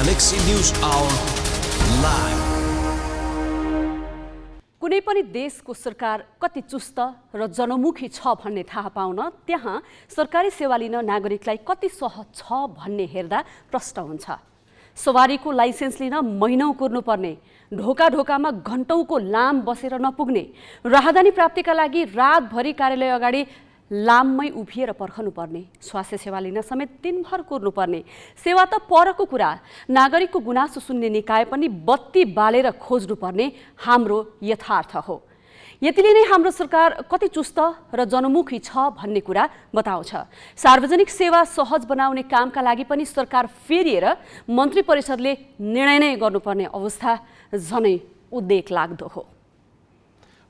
Galaxy News Hour Live. कुनै पनि देशको सरकार कति चुस्त र जनमुखी छ भन्ने थाहा पाउन त्यहाँ सरकारी सेवा लिन नागरिकलाई कति सहज छ भन्ने हेर्दा प्रष्ट हुन्छ। सवारीको लाइसेन्स लिन महिनौं कुर्नुपर्ने, ढोका ढोकामा घण्टौंको लाम बसेर नपुग्ने, राहदानी प्राप्तिका लागि रातभरि कार्यालय अगाडि लाममै उभिएर पर्खनुपर्ने, स्वास्थ्य सेवा लिन समेत दिनभर कुर्नुपर्ने, सेवा त परको कुरा, नागरिकको गुनासो सुन्ने निकाय पनि बत्ती बालेर खोज्नुपर्ने हाम्रो यथार्थ हो। यतिले नै हाम्रो सरकार कति चुस्त र जनमुखी छ भन्ने कुरा बताउँछ। सार्वजनिक सेवा सहज बनाउने कामका लागि पनि सरकार फेरिएर मन्त्री परिषदले निर्णय नै गर्नुपर्ने अवस्था झनै उद्वेग लाग्दो हो।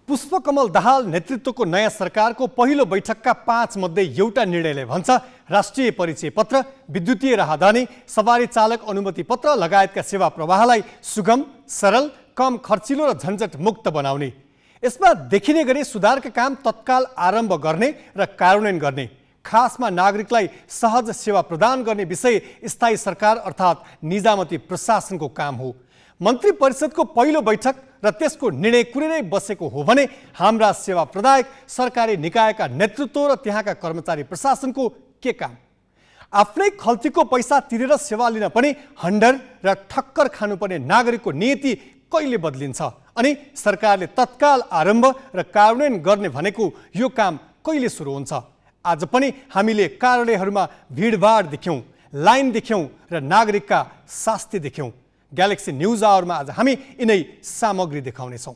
पुष्पकमल दाहाल नेतृत्वको नयाँ सरकारको पहिलो बैठकका 5 मध्ये एउटा निर्णयले भन्छ राष्ट्रिय परिचय पत्र, विद्युतीय राहदानी, सवारी चालक अनुमति पत्र लगायतका सेवा प्रवाहलाई सुगम, सरल, कम खर्चिलो र झन्झट मुक्त बनाउने। यसमा देखिने गरी सुधारका काम तत्काल आरम्भ गर्ने र कार्यान्वयन गर्ने, खासमा नागरिकलाई सहज सेवा प्रदान गर्ने विषय स्थायी सरकार अर्थात् निजामती प्रशासनको काम हो। मन्त्री परिषदको पहिलो बैठक र त्यसको निर्णय कुनै बसेको हो भने हाम्रा सेवा प्रदायक सरकारी निकायका नेतृत्व र त्यहाँका कर्मचारी प्रशासनको के काम? आफ्नै खल्तीको पैसा तिरेर सेवा लिन पनि हन्डर र ठक्कर खानुपर्ने नागरिकको नीति कहिले बदलिन्छ अनि सरकारले तत्काल आरम्भ र कार्यान्वयन गर्ने भनेको यो काम कहिले सुरु हुन्छ? आज पनि हामीले कार्यालयहरूमा भिडभाड देख्यौँ, लाइन देख्यौँ र नागरिकका शास्ति देख्यौँ। ग्यालेक्सी न्यूज आवरमा आज हामी यिनै सामग्री देखाउनेछौँ।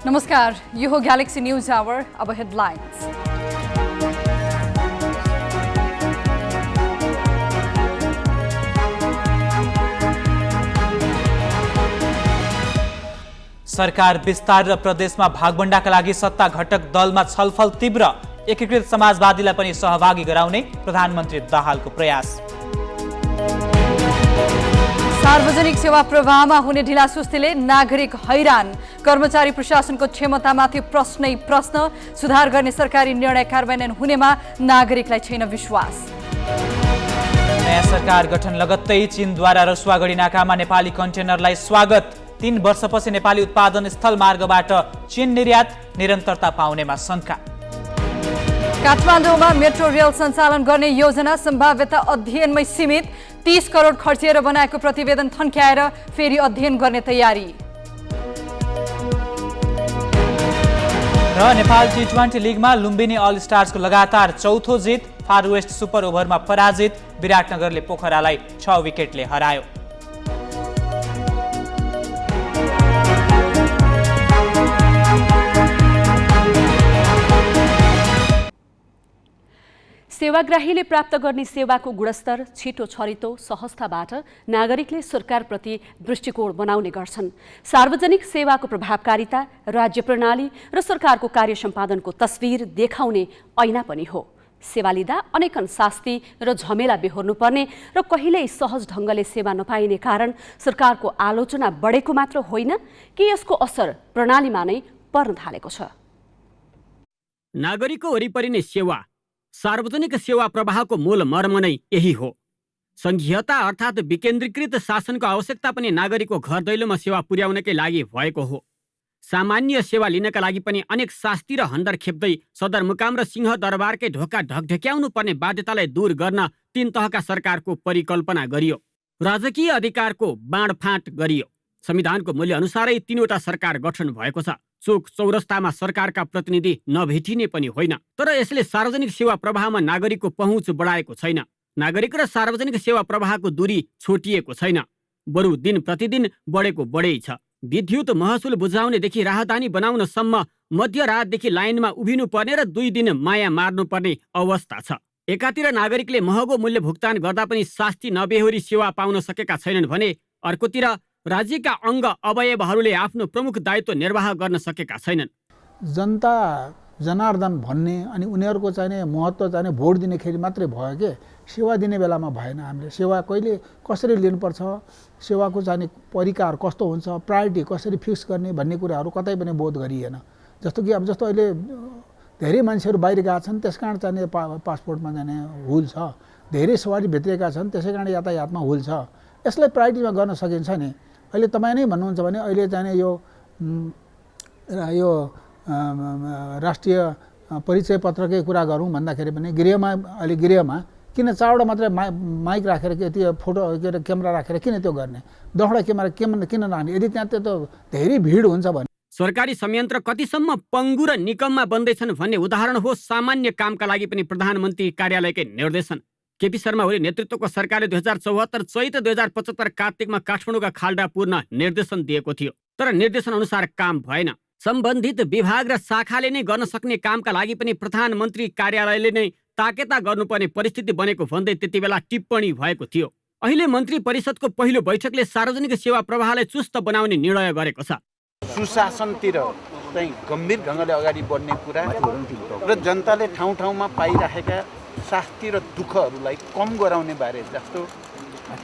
नमस्कार, यो हो ग्यालेक्सी न्यूज आवर। अब हेडलाइन्स। सरकार विस्तार र प्रदेशमा भागबण्डाका लागि सत्ता घटक दलमा छलफल तीव्र, एकीकृत समाजवादीलाई पनि सहभागी गराउने प्रधानमन्त्री दाहालको प्रयास। सार्वजनिक सेवा प्रवाहमा हुने ढिलासुस्तीले नागरिक हैरान, कर्मचारी प्रशासनको क्षमतामाथि प्रश्नै प्रश्न, सुधार गर्ने सरकारी निर्णय कार्यान्वयन हुनेमा नागरिकलाई छैन विश्वास। नयाँ सरकार गठन लगत्तै चीनद्वारा रसुवागढी नाकामा नेपाली कन्टेनरलाई स्वागत। 3 वर्षपछि नेपाली उत्पादन स्थल मार्गबाट चीन निर्यात, निरन्तरता पाउनेमा शङ्का। काठमाडौँमा मेट्रो रेल सञ्चालन गर्ने योजना सम्भाव्यता अध्ययनमै सीमित, 30 करोड खर्चिएर बनाएको प्रतिवेदन थन्क्याएर फेरि अध्ययन गर्ने तयारी। र नेपाल T20 लिगमा लुम्बिनी अल स्टार्सको लगातार चौथो जित, फार वेस्ट सुपर ओभरमा पराजित, विराटनगरले पोखरालाई 6 विकेटले हरायो। सेवाग्राहीले प्राप्त गर्ने सेवाको गुणस्तर छिटो छरितो सहजताबाट नागरिकले सरकारप्रति दृष्टिकोण बनाउने गर्छन्। सार्वजनिक सेवाको प्रभावकारिता, राज्य प्रणाली र सरकारको कार्य सम्पादनको तस्बिर देखाउने ऐना पनि हो। सेवा लिँदा अनेकन शास्ति र झमेला बेहोर्नुपर्ने र कहिल्यै सहज ढङ्गले सेवा नपाइने कारण सरकारको आलोचना बढेको मात्र होइन कि यसको असर प्रणालीमा नै पर्न थालेको छ। नागरिकको वरिपरि नै सेवा, सार्वजनिक सेवा प्रवाहको मूल मर्म नै यही हो। संघीयता अर्थात् विकेन्द्रीकृत शासनको आवश्यकता पनि नागरिकको घर दैलोमा सेवा पुर्याउनकै लागि भएको हो। सामान्य सेवा लिनका लागि पनि अनेक शास्ति र हन्डर खेप्दै सदरमुकाम र सिंह दरबारकै ढोका ढकढक्याउनु पर्ने बाध्यतालाई दूर गर्न 3 तहका सरकारको परिकल्पना गरियो। राजकीय अधिकारको बाँडफाँट गरियो। संविधानको मूल्य अनुसारै 3वटा सरकार गठन भएको छ। चोक चौरस्तामा सरकारका प्रतिनिधि नभेटिने पनि होइन। तर यसले सार्वजनिक सेवा प्रवाहमा नागरिकको पहुँच बढाएको छैन। नागरिक र सार्वजनिक सेवा प्रवाहको दूरी छोटिएको छैन, बरु दिन प्रतिदिन बढेको बढै छ। विद्युत महसुल बुझाउनेदेखि राहदानी बनाउनसम्म मध्यरातदेखि लाइनमा उभिनु पर्ने र 2 दिन माया मार्नुपर्ने अवस्था छ। एकातिर नागरिकले महँगो मूल्य भुक्तान गर्दा पनि शास्ति नबेहोरी सेवा पाउन सकेका छैनन् भने अर्कोतिर राज्यका अङ्ग अवयवहरूले आफ्नो प्रमुख दायित्व निर्वाह गर्न सकेका छैनन्। जनता जनार्दन भन्ने अनि उनीहरूको चाहिने महत्त्व चाहिने भोट दिनेखेरि मात्रै भयो के सेवा दिने बेलामा भएन। हामीले सेवा कहिले कसरी लिनुपर्छ, सेवाको चाहिने परिकार कस्तो हुन्छ, प्रायोरिटी कसरी फिक्स गर्ने भन्ने कुराहरू कतै पनि बोध गरिएन। जस्तो कि अब जस्तो अहिले धेरै मान्छेहरू बाहिर गएका छन्, त्यस कारण चाहिने पासपोर्टमा जाने हुल छ, धेरै सवारी भित्रिएका छन्, त्यसै कारण यातायातमा हुल छ। यसलाई प्रायोरिटीमा गर्न सकिन्छ नि। अहिले तपाईँ नै भन्नुहुन्छ भने अहिले चाहिने यो राष्ट्रिय परिचय पत्रकै कुरा गरौँ भन्दाखेरि पनि अहिले गृहमा किन 4वटा मात्रै माइक राखेर त्यो फोटो के अरे क्यामेरा राखेर किन त्यो गर्ने, 10वटा क्यामेरा किन राख्ने? यदि त्यहाँ त्यो धेरै भिड हुन्छ भने। सरकारी संयन्त्र कतिसम्म पङ्गु र निकममा बन्दैछन् भन्ने उदाहरण हो सामान्य कामका लागि पनि प्रधानमन्त्री कार्यालयकै निर्देशन। केपी शर्मा ओली नेतृत्वको सरकारले 2074 चैत 2075 कार्तिकमा काठमाडौँका खाल्डा पुर्न निर्देशन दिएको थियो, तर निर्देशन अनुसार काम भएन। सम्बन्धित विभाग र शाखाले नै गर्न सक्ने कामका लागि पनि प्रधानमन्त्री कार्यालयले नै ताकेता गर्नुपर्ने परिस्थिति बनेको भन्दै त्यति बेला टिप्पणी भएको थियो। अहिले मन्त्री परिषदको पहिलो बैठकले सार्वजनिक सेवा प्रवाहलाई चुस्त बनाउने निर्णय गरेको छ। सुशासनतिर चाहिँ गम्भीर ढङ्गले अगाडि बढ्ने कुरा र जनताले ठाउँ ठाउँमा पाइरहेका शास्ति र दुःखहरूलाई कम गराउने बारे, जस्तो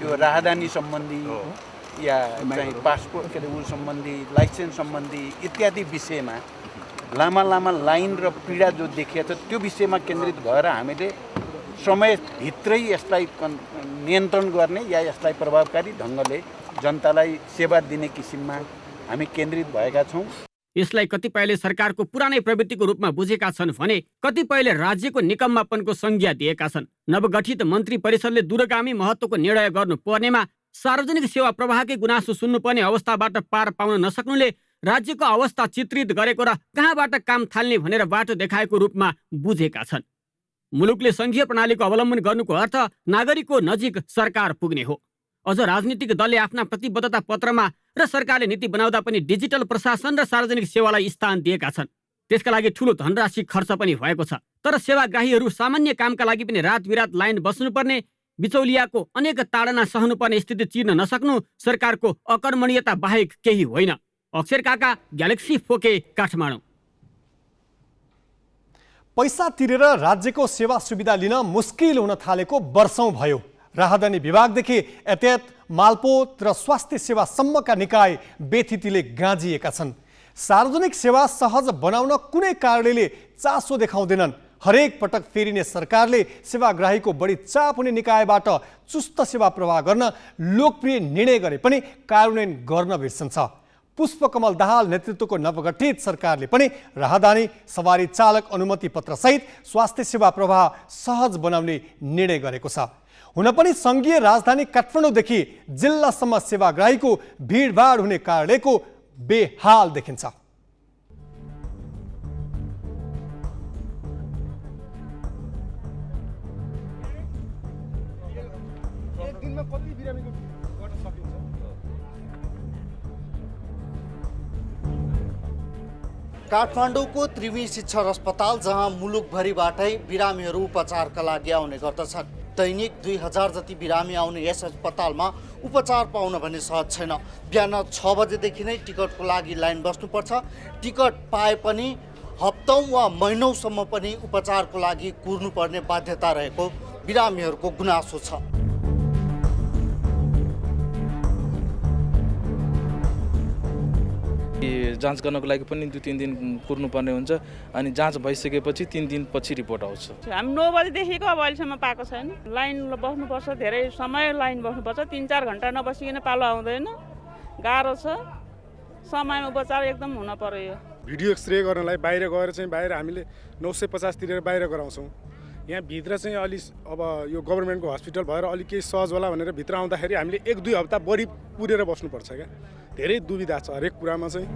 यो राहदानी सम्बन्धी या चाहिँ पासपोर्ट के अरे ऊ सम्बन्धी, लाइसेन्स सम्बन्धी इत्यादि विषयमा लामा लाइन र पीडा जो देखिएको छ त्यो विषयमा केन्द्रित भएर हामीले समयभित्रै यसलाई नियन्त्रण गर्ने या यसलाई प्रभावकारी ढङ्गले जनतालाई सेवा दिने किसिममा हामी केन्द्रित भएका छौँ। यसलाई कतिपयले सरकारको पुरानै प्रवृत्तिको रूपमा बुझेका छन् भने कतिपयले राज्यको निकम्मापनको संज्ञा दिएका छन्। नवगठित मन्त्री परिषदले दूरगामी महत्त्वको निर्णय गर्नुपर्नेमा सार्वजनिक सेवा प्रवाहकै गुनासो सुन्नुपर्ने अवस्थाबाट पार पाउन नसक्नुले राज्यको अवस्था चित्रित गरेको र कहाँबाट काम थाल्ने भनेर बाटो देखाएको रूपमा बुझेका छन्। मुलुकले सङ्घीय प्रणालीको अवलम्बन गर्नुको अर्थ नागरिकको नजिक सरकार पुग्ने हो। अझ राजनीतिक दलले आफ्ना प्रतिबद्धता पत्रमा र सरकारले नीति बनाउँदा पनि डिजिटल प्रशासन र सार्वजनिक सेवालाई स्थान दिएका छन्। त्यसका लागि ठुलो धनराशि खर्च पनि भएको छ, तर सेवाग्राहीहरू सामान्य कामका लागि पनि रात बिरात लाइन बस्नुपर्ने, बिचौलियाको अनेक ताडना सहनुपर्ने स्थिति चिर्न नसक्नु सरकारको अकर्मणीयता बाहेक केही होइन। अक्षर काका, ग्यालेक्सी फोके, काठमाडौँ। पैसा तिरेर राज्यको सेवा सुविधा लिन मुस्किल हुन थालेको वर्षौं भयो। राहदानी विभागदेखि यातायात, मालपोत र स्वास्थ्य सेवासम्मका निकाय बेथितिले गाँजिएका छन्। सार्वजनिक सेवा सहज बनाउन कुनै कार्यालयले चासो देखाउँदैनन्। हरेक पटक फेरिने सरकारले सेवाग्राहीको बढी चाप हुने निकायबाट चुस्त सेवा प्रवाह गर्न लोकप्रिय निर्णय गरे पनि कार्यान्वयन गर्न बिर्सन्छ। पुष्पकमल दाहाल नेतृत्वको नवगठित सरकारले पनि राहदानी, सवारी चालक अनुमति पत्र सहित स्वास्थ्य सेवा प्रवाह सहज बनाउने निर्णय गरेको छ। हुन पनि सङ्घीय राजधानी काठमाडौँदेखि जिल्लासम्म सेवाग्राहीको भिडभाड हुने कार्यालयको बेहाल देखिन्छ। काठमाडौँको त्रिवी शिक्षर अस्पताल, जहाँ मुलुकभरिबाटै बिरामीहरू उपचारका लागि आउने गर्दछन्। दैनिक 2000 जति बिरामी आउने यस अस्पतालमा उपचार पाउन भने सहज छैन। बिहान 6 बजेदेखि नै टिकटको लागि लाइन बस्नुपर्छ। टिकट पाए पनि हप्तौँ वा महिनौसम्म पनि उपचारको लागि कुर्नुपर्ने बाध्यता रहेको बिरामीहरूको गुनासो छ। जाँच गर्नको लागि पनि 2-3 दिन कुर्नुपर्ने हुन्छ अनि जाँच भइसकेपछि 3 दिन पछि रिपोर्ट आउँछ। हामी 9 बजेदेखिको अब अहिलेसम्म पाएको छैन। लाइन बस्नुपर्छ, धेरै समय लाइन बस्नुपर्छ। 3-4 घन्टा नबसिकन पालो आउँदैन, गाह्रो छ। समयमा उपचार एकदम हुन पर्यो। भिडियो एक्सरे गर्नलाई बाहिर गएर चाहिँ बाहिर हामीले 950 तिरेर बाहिर गराउँछौँ। यहाँ भित्र चाहिँ अलि अब यो गभर्मेन्टको हस्पिटल भएर अलिक केही सहज होला भनेर भित्र आउँदाखेरि हामीले 1-2 हप्ता बढी पुरेर बस्नुपर्छ क्या। धेरै दुविधा छ हरेक कुरामा चाहिँ।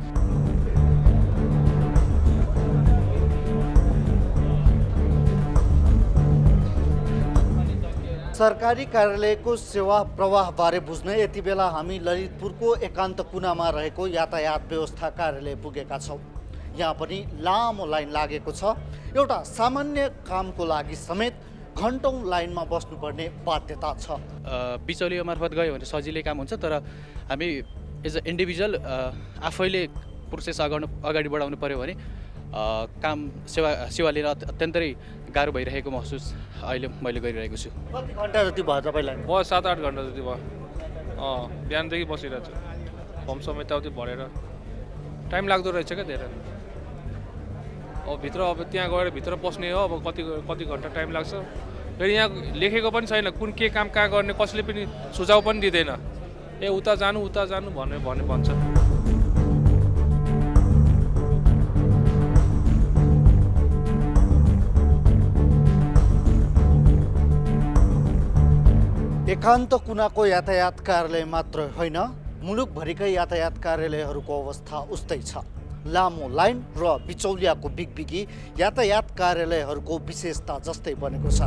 सरकारी कार्यालयको सेवा प्रवाहबारे बुझ्न यति बेला हामी ललितपुरको एकान्त कुनामा रहेको यातायात व्यवस्था कार्यालय पुगेका छौँ। यहाँ पनि लामो लाइन लागेको छ। एउटा सामान्य कामको लागि समेत घन्टौँ लाइनमा बस्नुपर्ने बाध्यता छ। बिचौलिया मार्फत गयो भने सजिलै काम हुन्छ, तर हामी एज अ इन्डिभिजुअल आफैले प्रोसेस अगाडि बढाउनु पर्यो भने काम सेवा लिन अत्यन्तै गाह्रो भइरहेको महसुस अहिले मैले गरिरहेको छु। कति घन्टा जति भयो तपाईँलाई? भयो 7-8 घन्टा जति भयो। बिहानदेखि बसिरहेको छु, फर्म समेत यताउति भरेर टाइम लाग्दो रहेछ क्या धेरै। भित्र अब त्यहाँ गएर भित्र पस्ने हो, अब कति घन्टा टाइम लाग्छ। फेरि यहाँ लेखेको पनि छैन कुन के काम कहाँ गर्ने, कसैले पनि सुझाव पनि दिँदैन। उता जानु भन्छ। एकान्त कुनाको यातायात कार्यालय मात्र होइन, मुलुकभरिकै यातायात कार्यालयहरूको अवस्था उस्तै छ। लामो लाइन र बिचौलियाको बिगबिगी यातायात कार्यालयहरूको विशेषता जस्तै बनेको छ।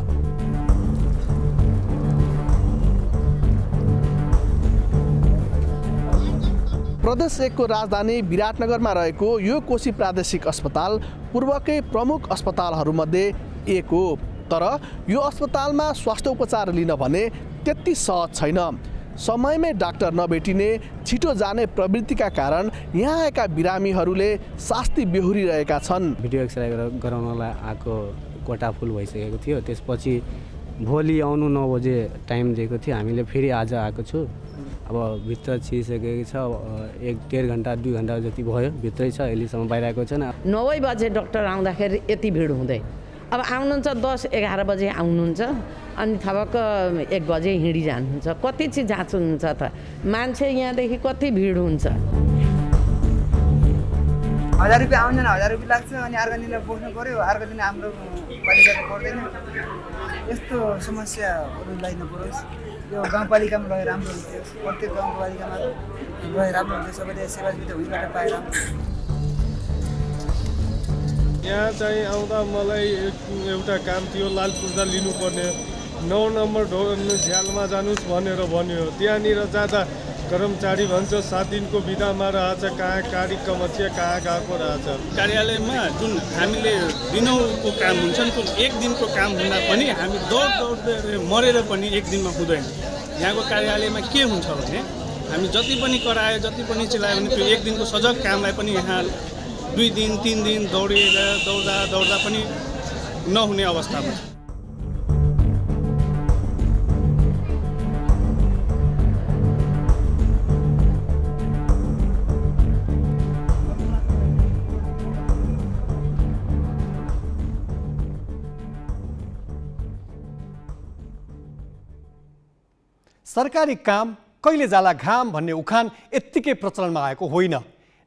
प्रदेश 1 को राजधानी विराटनगरमा रहेको यो कोशी प्रादेशिक अस्पताल पूर्वकै प्रमुख अस्पतालहरूमध्ये एक हो। तर यो अस्पतालमा स्वास्थ्य उपचार लिन भने त्यति सहज छैन। समयमै डाक्टर नभेटिने, छिटो जाने प्रवृत्तिका कारण यहाँ आएका बिरामीहरूले शास्ति बेहोरिरहेका छन्। भिडियो एक्सरे गराउनलाई आएको कोटा फुल भइसकेको थियो। त्यसपछि भोलि आउनु 9 बजे टाइम दिएको थियो, हामीले फेरि आज आएको छु। अब भित्र छिरिसकेको छ, 1-1.5 घन्टा 2 घन्टा जति भयो, भित्रै छ, अहिलेसम्म बाहिर आएको छैन। 9 बजे डक्टर आउँदाखेरि यति भिड हुँदै, अब आउनुहुन्छ 10-11 बजे आउनुहुन्छ, अनि थपक्क 1 बजे हिँडी जानुहुन्छ। कति चाहिँ जाँच्नुहुन्छ त? मान्छे यहाँदेखि कति भिड हुन्छ। 1000 रुपियाँ आउँदैन, 1000 रुपियाँ लाग्छ, अनि अर्को दिन बोक्नु पऱ्यो, अर्को दिन हाम्रो पालिकाले पर्दैन। यस्तो समस्याहरूलाई नपरोस्। यो गाउँपालिकामा रहे राम्रो हुन्थ्यो, प्रत्येक गाउँपालिकामा रहे राम्रो हुन्थ्यो, सबैले सेवा सुविधा हुँबाट पाएर। यहाँ चाहिँ आउँदा मलाई एउटा काम थियो, लाल पूर्जा लिनुपर्ने, 9 नम्बर झ्यालमा जानुहोस् भनेर भन्यो। त्यहाँनिर जाँदा कर्मचारी भन्छ 7 दिनको बिदामा रहेछ, कहाँ कार्यक्रम छ, कहाँ गएको रहेछ। कार्यालयमा जुन हामीले दिनौँको काम हुन्छ नि, जुन 1 दिनको काम हुँदा पनि हामी दौड्दै मरेर पनि 1 दिनमा हुँदैन। यहाँको कार्यालयमा के हुन्छ भने हामी जति पनि करायो, जति पनि चिलायो भने त्यो 1 दिनको सजग कामलाई पनि यहाँ 2 दिन 3 दिन दौड्दा पनि नहुने अवस्थामा छ। सरकारी काम कहिले जाला घाम भन्ने उखान यत्तिकै प्रचलनमा आएको होइन।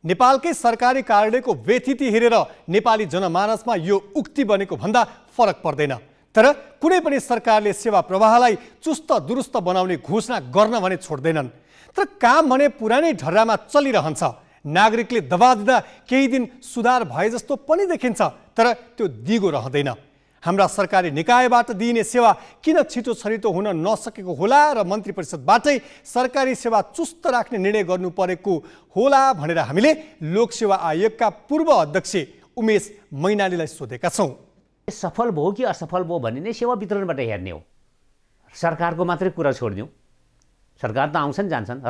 नेपालकै सरकारी कार्यालयको व्यथिति हेरेर नेपाली जनमानसमा यो उक्ति बनेको भन्दा फरक पर्दैन। तर कुनै पनि सरकारले सेवा प्रवाहलाई चुस्त दुरुस्त बनाउने घोषणा गर्न भने छोड्दैनन्। तर काम भने पुरानै ढर्रामा चलिरहन्छ। नागरिकले दबाब दिँदा केही दिन सुधार भए जस्तो पनि देखिन्छ, तर त्यो दिगो रहँदैन। हाम्रा सरकारी निकायबाट दिइने सेवा किन छिटो छरितो हुन नसकेको होला र मन्त्री परिषदबाटै सरकारी सेवा चुस्त राख्ने निर्णय गर्नु परेको होला भनेर हामीले लोकसेवा आयोगका पूर्व अध्यक्ष उमेश मैनालीलाई सोधेका छौँ। सफल भयो कि असफल भयो भन्ने नै सेवा वितरणबाट हेर्ने हो। सरकारको मात्रै कुरा छोडिदिउँ, सरकार त आउँछन् जान्छन्,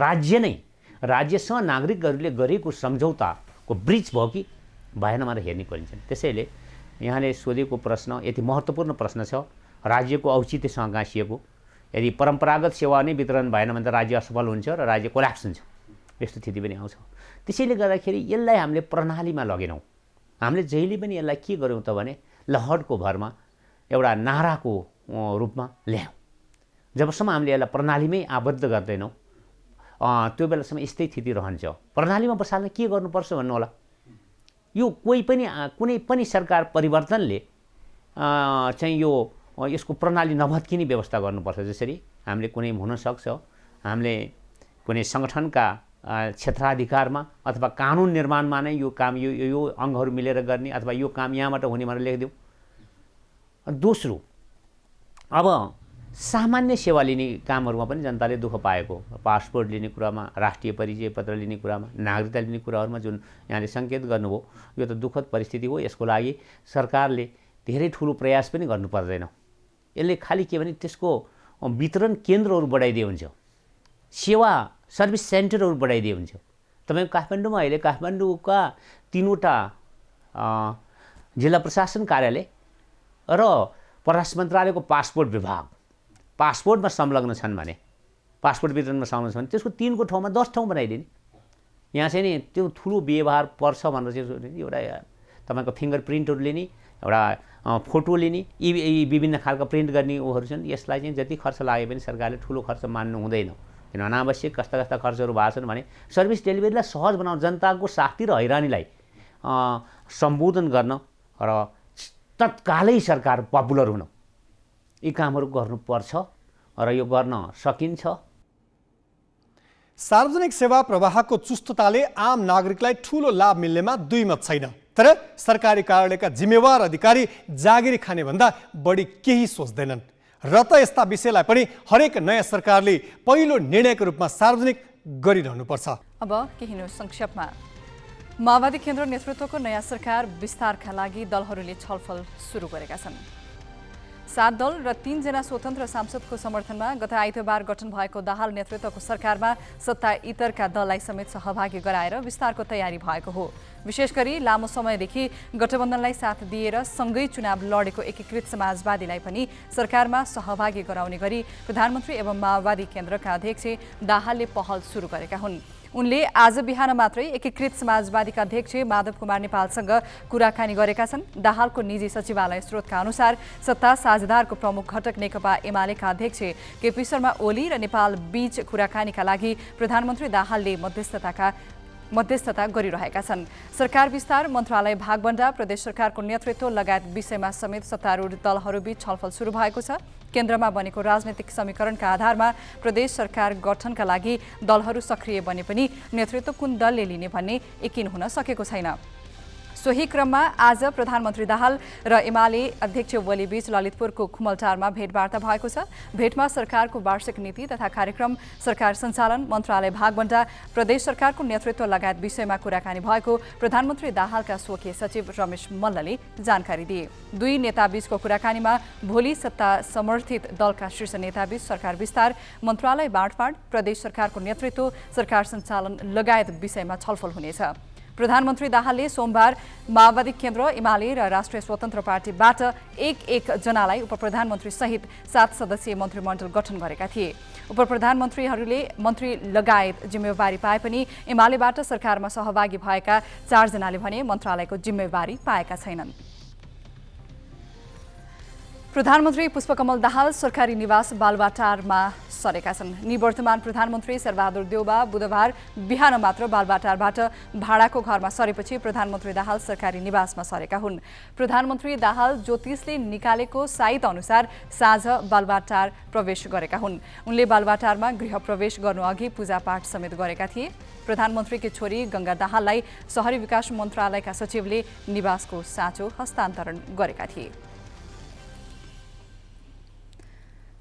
राज्यसँग नागरिकहरूले गरेको सम्झौताको ब्रिज भयो कि भएन भनेर हेर्ने गरिन्छन्। त्यसैले यहाँले सोधेको प्रश्न यति महत्त्वपूर्ण प्रश्न छ, राज्यको औचित्यसँग गाँसिएको। यदि परम्परागत सेवा नै वितरण भएन भने त राज्य असफल हुन्छ र राज्य कोल्याप्स हुन्छ, यस्तो स्थिति पनि आउँछ। त्यसैले गर्दाखेरि यसलाई हामीले प्रणालीमा लगेनौँ। हामीले जहिले पनि यसलाई के गर्यौँ त भने लहरको भरमा एउटा नाराको रूपमा ल्यायौँ। जबसम्म हामीले यसलाई प्रणालीमै आबद्ध गर्दैनौँ त्यो बेलासम्म यस्तै स्थिति रहन्छ। प्रणालीमा बसाल्न के गर्नुपर्छ भन्नु होला। यो कुनै पनि सरकार परिवर्तनले चाहिँ यसको प्रणाली नभत्किने व्यवस्था गर्नुपर्छ। जसरी हामीले कुनै हुनसक्छ हामीले कुनै सङ्गठनका क्षेत्राधिकारमा अथवा कानुन निर्माणमा नै यो काम यो अङ्गहरू मिलेर गर्ने अथवा यो काम यहाँबाट हुने भनेर लेखिदिउँ। दोस्रो, अब सामान्य सेवा लिने कामहरूमा पनि जनताले दुःख पाएको, पासपोर्ट लिने कुरामा, राष्ट्रिय परिचय पत्र लिने कुरामा, नागरिकता लिने कुराहरूमा जुन यहाँले सङ्केत गर्नुभयो, यो त दुःखद परिस्थिति हो। यसको लागि सरकारले धेरै ठुलो प्रयास पनि गर्नु पर्दैन। यसले खालि के भने त्यसको वितरण केन्द्रहरू बढाइदिए हुन्छ, सेवा सर्भिस सेन्टरहरू बढाइदिए हुन्छ। तपाईँको काठमाडौँमा अहिले काठमाडौँका 3वटा जिल्ला प्रशासन कार्यालय र परराष्ट्र मन्त्रालयको पासपोर्ट विभाग पासपोर्टमा संलग्न छन् भने पासपोर्ट वितरणमा संलग्न छन् भने त्यसको 3को ठाउँमा 10 ठाउँ बनाइदिने। यहाँ चाहिँ नि त्यो ठुलो व्यवहार पर्छ भनेर चाहिँ एउटा तपाईँको फिङ्गर प्रिन्टहरू लिने, एउटा फोटो लिने, यी विभिन्न खालका प्रिन्ट गर्ने ऊहरू छन्। यसलाई चाहिँ जति खर्च लागे पनि सरकारले ठुलो खर्च मान्नु हुँदैन। किन अनावश्यक कस्ता कस्ता खर्चहरू भएको छन् भने सर्भिस डेलिभरीलाई सहज बनाउन, जनताको साथी र हैरानीलाई सम्बोधन गर्न र तत्कालै सरकार पपुलर हुन, यी कामहरू गर्नुपर्छ र यो गर्न सकिन्छ। सार्वजनिक सेवा प्रवाहको चुस्तताले आम नागरिकलाई ठूलो लाभ मिल्नेमा दुई मत छैन। तर सरकारी कार्यालयका जिम्मेवार अधिकारी जागिरी खाने भन्दा बढी केही सोच्दैनन् र त यस्ता विषयलाई पनि हरेक नयाँ सरकारले पहिलो निर्णयको रूपमा सार्वजनिक गरिरहनुपर्छ। अब केही न्यूज संक्षेपमा। माओवादी केन्द्र नेतृत्वको नयाँ सरकार विस्तारका लागि दलहरूले छलफल सुरु गरेका छन्। 7 दल र 3 जना स्वतन्त्र सांसदको समर्थनमा गत आइतबार गठन भएको दाहाल नेतृत्वको सरकारमा सत्ता इतरका दललाई समेत सहभागी गराएर विस्तारको तयारी भएको हो। विशेष गरी लामो समयदेखि गठबन्धनलाई साथ दिएर सँगै चुनाव लडेको एकीकृत समाजवादीलाई पनि सरकारमा सहभागी गराउने गरी प्रधानमन्त्री एवं माओवादी केन्द्रका अध्यक्ष दाहालले पहल सुरु गरेका हुन्। उनले आज बिहान मात्रै एकीकृत समाजवादीका अध्यक्ष माधव कुमार नेपालसँग कुराकानी गरेका छन्। दाहालको निजी सचिवालय स्रोतका अनुसार सत्ता साझेदारको प्रमुख घटक नेकपा एमालेका अध्यक्ष केपी शर्मा ओली र नेपाल बीच कुराकानीका लागि प्रधानमन्त्री दाहालले मध्यस्थता गरिरहेका छन्। सरकार विस्तार, मन्त्रालय भागबण्डा, प्रदेश सरकारको नेतृत्व लगायत विषयमा समेत सत्तारूढ दलहरूबीच छलफल सुरु भएको छ। केन्द्रमा बनेको राजनैतिक समीकरणका आधारमा प्रदेश सरकार गठनका लागि दलहरू सक्रिय बने पनि नेतृत्व कुन दलले लिने भन्ने यकिन हुन सकेको छैन। सोही क्रममा आज प्रधानमन्त्री दाहाल र एमाले अध्यक्ष ओली बीच ललितपुरको खुमलटारमा भेटवार्ता भएको छ। भेटमा सरकारको वार्षिक नीति तथा कार्यक्रम, सरकार सञ्चालन, मन्त्रालय भागबण्डा, प्रदेश सरकारको नेतृत्व लगायत विषयमा कुराकानी भएको प्रधानमन्त्री दाहालका स्वकीय सचिव रमेश मल्लले जानकारी दिए। दुई नेताबीचको कुराकानीमा भोलि सत्ता समर्थित दलका शीर्ष नेताबीच सरकार विस्तार, मन्त्रालय बाँडफाँड, प्रदेश सरकारको नेतृत्व, सरकार सञ्चालन लगायत विषयमा छलफल हुनेछ। प्रधानमन्त्री दाहालले सोमबार माओवादी केन्द्र, एमाले र राष्ट्रिय स्वतन्त्र पार्टीबाट एक जनालाई उपप्रधानमन्त्री सहित 7 सदस्यीय मन्त्रीमण्डल गठन गरेका थिए। उपप्रधानमन्त्रीहरूले मन्त्री लगायत जिम्मेवारी पाए पनि एमालेबाट सरकारमा सहभागी भएका 4 जनाले भने मन्त्रालयको जिम्मेवारी पाएका छैनन्। प्रधानमन्त्री पुष्पकमल दाहाल सरकारी निवास बालुवाटारमा सरेका छन्। निवर्तमान प्रधानमन्त्री शेरबहादुर देउबा बुधबार बिहान मात्र बालुवाटारबाट भाडाको घरमा सरेपछि प्रधानमन्त्री दाहाल सरकारी निवासमा सरेका हुन्। प्रधानमन्त्री दाहाल ज्योतिषले निकालेको साइत अनुसार साँझ बालुवाटार प्रवेश गरेका हुन्। उनले बालुवाटारमा गृह प्रवेश गर्नुअघि पूजापाठ समेत गरेका थिए। प्रधानमन्त्रीकी छोरी गङ्गा दाहाललाई शहरी विकास मन्त्रालयका सचिवले निवासको साँचो हस्तान्तरण गरेका थिए।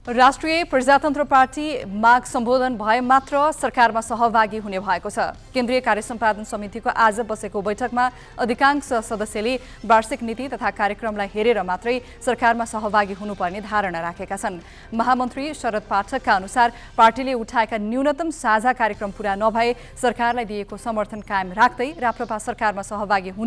राष्ट्रिय प्रजातन्त्र पार्टी माग सम्बोधन भए मात्र सरकारमा सहभागी हुने भएको छ। केन्द्रीय कार्य सम्पादन समितिको आज बसेको बैठकमा अधिकांश सदस्यले वार्षिक नीति तथा कार्यक्रमलाई हेरेर मात्रै सरकारमा सहभागी हुनुपर्ने धारणा राखेका छन्। महामन्त्री शरद पाठकका अनुसार पार्टीले उठाएका न्यूनतम साझा कार्यक्रम पूरा नभए सरकारलाई दिएको समर्थन कायम राख्दै राप्रपा सरकारमा सहभागी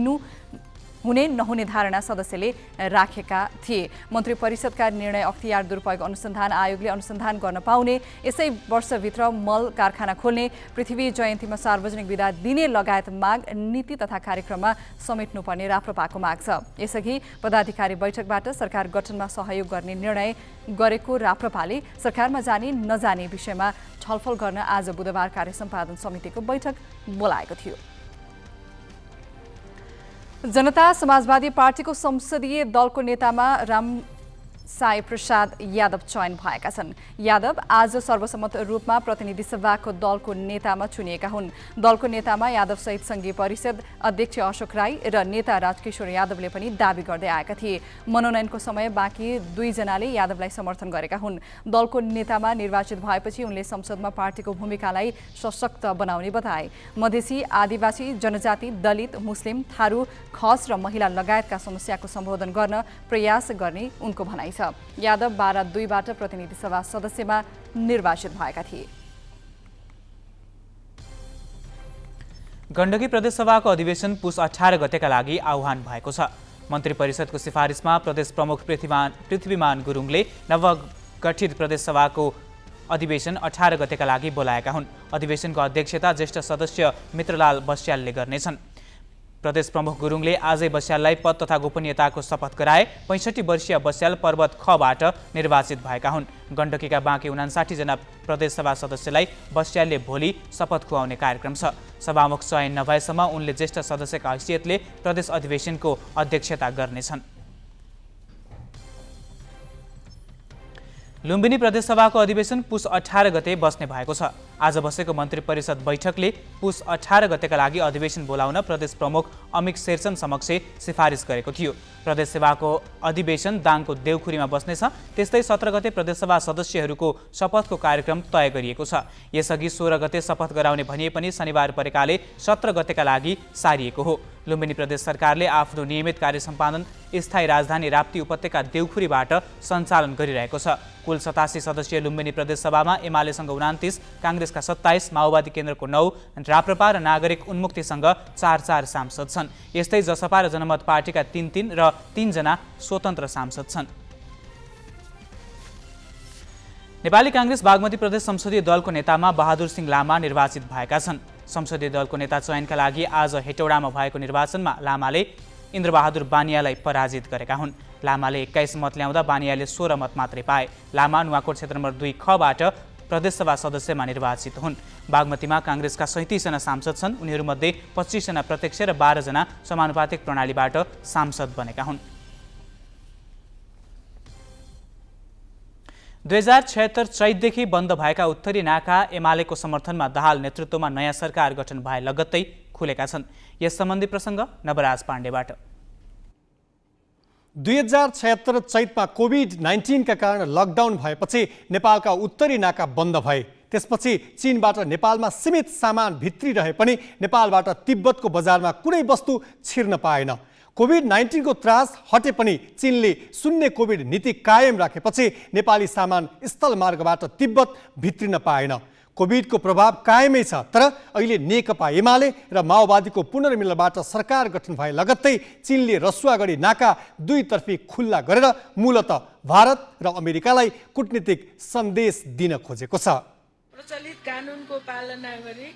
हुने नहुने धारणा सदस्यले राखेका थिए। मन्त्री परिषदका निर्णय अख्तियार दुरुपयोग अनुसन्धान आयोगले अनुसन्धान गर्न पाउने, यसै वर्षभित्र मल कारखाना खोल्ने, पृथ्वी जयन्तीमा सार्वजनिक विदा दिने लगायत माग नीति तथा कार्यक्रममा समेट्नुपर्ने राप्रपाको माग छ। यसअघि पदाधिकारी बैठकबाट सरकार गठनमा सहयोग गर्ने निर्णय गरेको राप्रपाले सरकारमा जाने नजाने विषयमा छलफल गर्न आज बुधबार कार्य सम्पादन समितिको बैठक बोलाएको थियो। जनता समाजवादी पार्टीको संसदीय दलको नेतामा रामसाई प्रसाद यादव चयन भएका छन्। यादव आज सर्वसम्मत रूपमा प्रतिनिधि सभाको दलको नेतामा चुनिएका हुन्। दलको नेतामा यादव सहित संघीय परिषद अध्यक्ष अशोक राई र नेता राजकिशोर यादवले पनि दाबी गर्दै आएका थिए। मनोनयनको समय बाँकी 2 जनाले यादवलाई समर्थन गरेका हुन्। दलको नेतामा निर्वाचित भएपछि उनले संसदमा पार्टीको भूमिकालाई सशक्त बनाउने बताए। मधेसी, आदिवासी, जनजाति, दलित, मुस्लिम, थारू, खस र महिला लगायतका समस्याको सम्बोधन गर्न प्रयास गर्ने उनको भनाइ छ। यादव 12-2बाट प्रतिनिधि सभा सदस्यमा निर्वाचित भएका थिए। गण्डकी प्रदेशसभाको अधिवेशन पुस 18 गतेका लागि आह्वान भएको छ। मन्त्री परिषदको सिफारिसमा प्रदेश प्रमुख पृथ्वीमान गुरुङले नवगठित प्रदेश सभाको अधिवेशन 18 गतेका लागि बोलाएका हुन्। अधिवेशनको अध्यक्षता ज्येष्ठ सदस्य मित्रलाल बस्यालले गर्नेछन्। प्रदेश प्रमुख गुरुङले आजै बस्याललाई पद तथा गोपनीयताको शपथ गराए। 65 वर्षीय बस्याल पर्वत खबाट निर्वाचित भएका हुन्। गण्डकीका बाँकी 59 जना प्रदेशसभा सदस्यलाई बस्यालले भोलि शपथ खुवाउने कार्यक्रम छ। सभामुख चयन नभएसम्म उनले ज्येष्ठ सदस्यका हैसियतले प्रदेश अधिवेशनको अध्यक्षता गर्नेछन्। लुम्बिनी प्रदेशसभाको अधिवेशन पुस 18 गते बस्ने भएको छ। आज बसेको मन्त्री परिषद बैठकले पुस 18 गतेका लागि अधिवेशन बोलाउन प्रदेश प्रमुख अमिक शेरचन समक्ष सिफारिस गरेको थियो। प्रदेशसभाको अधिवेशन दाङको देउखुरीमा बस्नेछ। त्यस्तै 17 गते प्रदेशसभा सदस्यहरूको शपथको कार्यक्रम तय गरिएको छ। यसअघि 16 गते शपथ गराउने भनिए पनि शनिबार परेकाले 17 गतेका लागि सारिएको हो। लुम्बिनी प्रदेश सरकारले आफ्नो नियमित कार्य सम्पादन स्थायी राजधानी राप्ती उपत्यका देउखुरीबाट सञ्चालन गरिरहेको छ। कुल 87 सदस्यीय लुम्बिनी प्रदेशसभामा एमालेसँग 29, काङ्ग्रेसका 27, माओवादी केन्द्रको 9, राप्रपा र नागरिक उन्मुक्तिसँग 4 सांसद छन्। यस्तै जसपा र जनमत पार्टीका 3 र 3 जना स्वतन्त्र सांसद छन्। नेपाली काङ्ग्रेस बागमती प्रदेश संसदीय दलको नेतामा बहादुर सिंह लामा निर्वाचित भएका छन्। संसदीय दलको नेता चयनका लागि आज हेटौडामा भएको निर्वाचनमा लामाले इन्द्रबहादुर बानियालाई पराजित गरेका हुन्। लामाले 21 मत ल्याउँदा बानियाले 16 मत मात्रै पाए। लामा नुवाकोट क्षेत्र नम्बर 2 खबाट प्रदेशसभा सदस्यमा निर्वाचित हुन्। बागमतीमा काङ्ग्रेसका 37 जना सांसद छन्। उनीहरूमध्ये 25 जना प्रत्यक्ष र 12 जना समानुपातिक प्रणालीबाट सांसद बनेका हुन्। 2076 चैतदेखि बन्द भएका उत्तरी नाका एमालेको समर्थनमा दाहाल नेतृत्वमा नयाँ सरकार गठन भए लगत्तै खुलेका छन्। यस सम्बन्धी प्रसङ्ग नवराज पाण्डेबाट। 2076 चैतमा कोभिड-19 का कारण लकडाउन भएपछि नेपालका उत्तरी नाका बन्द भए। त्यसपछि चीनबाट नेपालमा सीमित सामान भित्री रहे पनि नेपालबाट तिब्बतको बजारमा कुनै वस्तु छिर्न पाएन। कोभिड-19 को त्रास हटे पनि चीनले शून्य कोभिड नीति कायम राखेपछि नेपाली सामान स्थलमार्गबाट तिब्बत भित्रिन पाएन। कोभिडको प्रभाव कायमै छ, तर अहिले नेकपा एमाले र माओवादीको पुनर्मिलनबाट सरकार गठन भए लगत्तै चीनले रसुवागढी नाका दुईतर्फी खुल्ला गरेर मूलत भारत र अमेरिकालाई कूटनीतिक सन्देश दिन खोजेको छ। प्रचलित कानुनको पालना गरी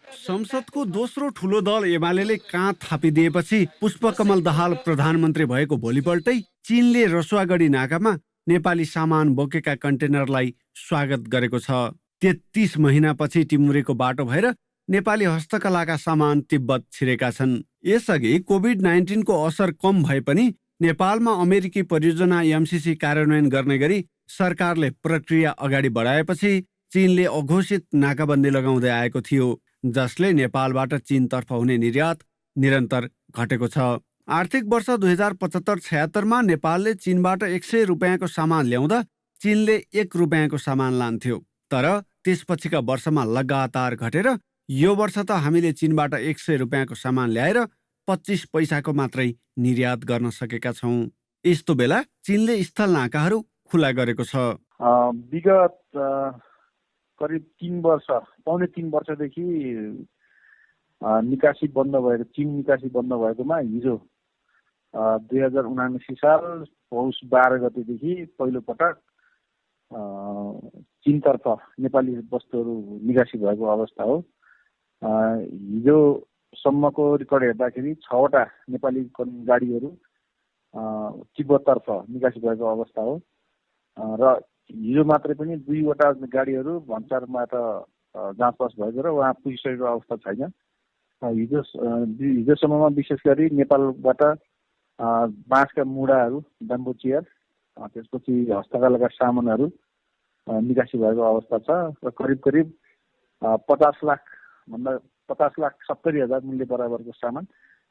संसदको दोस्रो ठुलो दल एमाले काँध थापिदिएपछि पुष्पकमल दाहाल प्रधानमन्त्री भएको भोलिपल्टै चीनले रसुवागढी नाकामा नेपाली सामान बोकेका कन्टेनरलाई स्वागत गरेको छ। 33 महिनापछि टिमुरेको बाटो भएर नेपाली हस्तकलाका सामान तिब्बत छिरेका छन्। यसअघि कोभिड-19 को असर कम भए पनि नेपालमा अमेरिकी परियोजना एमसीसी कार्यान्वयन गर्ने गरी सरकारले प्रक्रिया अगाडि बढाएपछि चीनले अघोषित नाकाबन्दी लगाउँदै आएको थियो, जसले नेपालबाट चीनतर्फ हुने निर्यात निरन्तर घटेको छ। आर्थिक वर्ष 2075-76 मा नेपालले चीनबाट 100 रुपियाँको सामान ल्याउँदा चीनले 1 रुपियाँको सामान लान्थ्यो। तर त्यसपछिका वर्षमा लगातार घटेर यो वर्ष त हामीले चीनबाट 100 रुपियाँको सामान ल्याएर 25 पैसाको मात्रै निर्यात गर्न सकेका छौँ। यस्तो बेला चीनले स्थल नाकाहरू खुला गरेको छ। विगत करिब 3 वर्ष, पौने 3 वर्षदेखि निकासी बन्द भएको, चीन निकासी बन्द भएकोमा हिजो 2079 साल पौष 12 गतेदेखि पहिलो पटक चीनतर्फ नेपाली वस्तुहरू निकासी भएको अवस्था हो। हिजोसम्मको रेकर्ड हेर्दाखेरि 6वटा नेपाली गाडीहरू तिब्बततर्फ निकासी भएको अवस्था हो र हिजो मात्रै पनि 2वटा गाडीहरू भन्सारबाट जाँचपास भएको र उहाँ पुगिसकेको अवस्था छैन। हिजोसम्ममा विशेष गरी नेपालबाट बाँसका मुढाहरू, ब्याम्बो चेयर, त्यसपछि हस्तकलाका सामानहरू निकासी भएको अवस्था छ र करिब करिब 50,70,000 मूल्य बराबरको सामान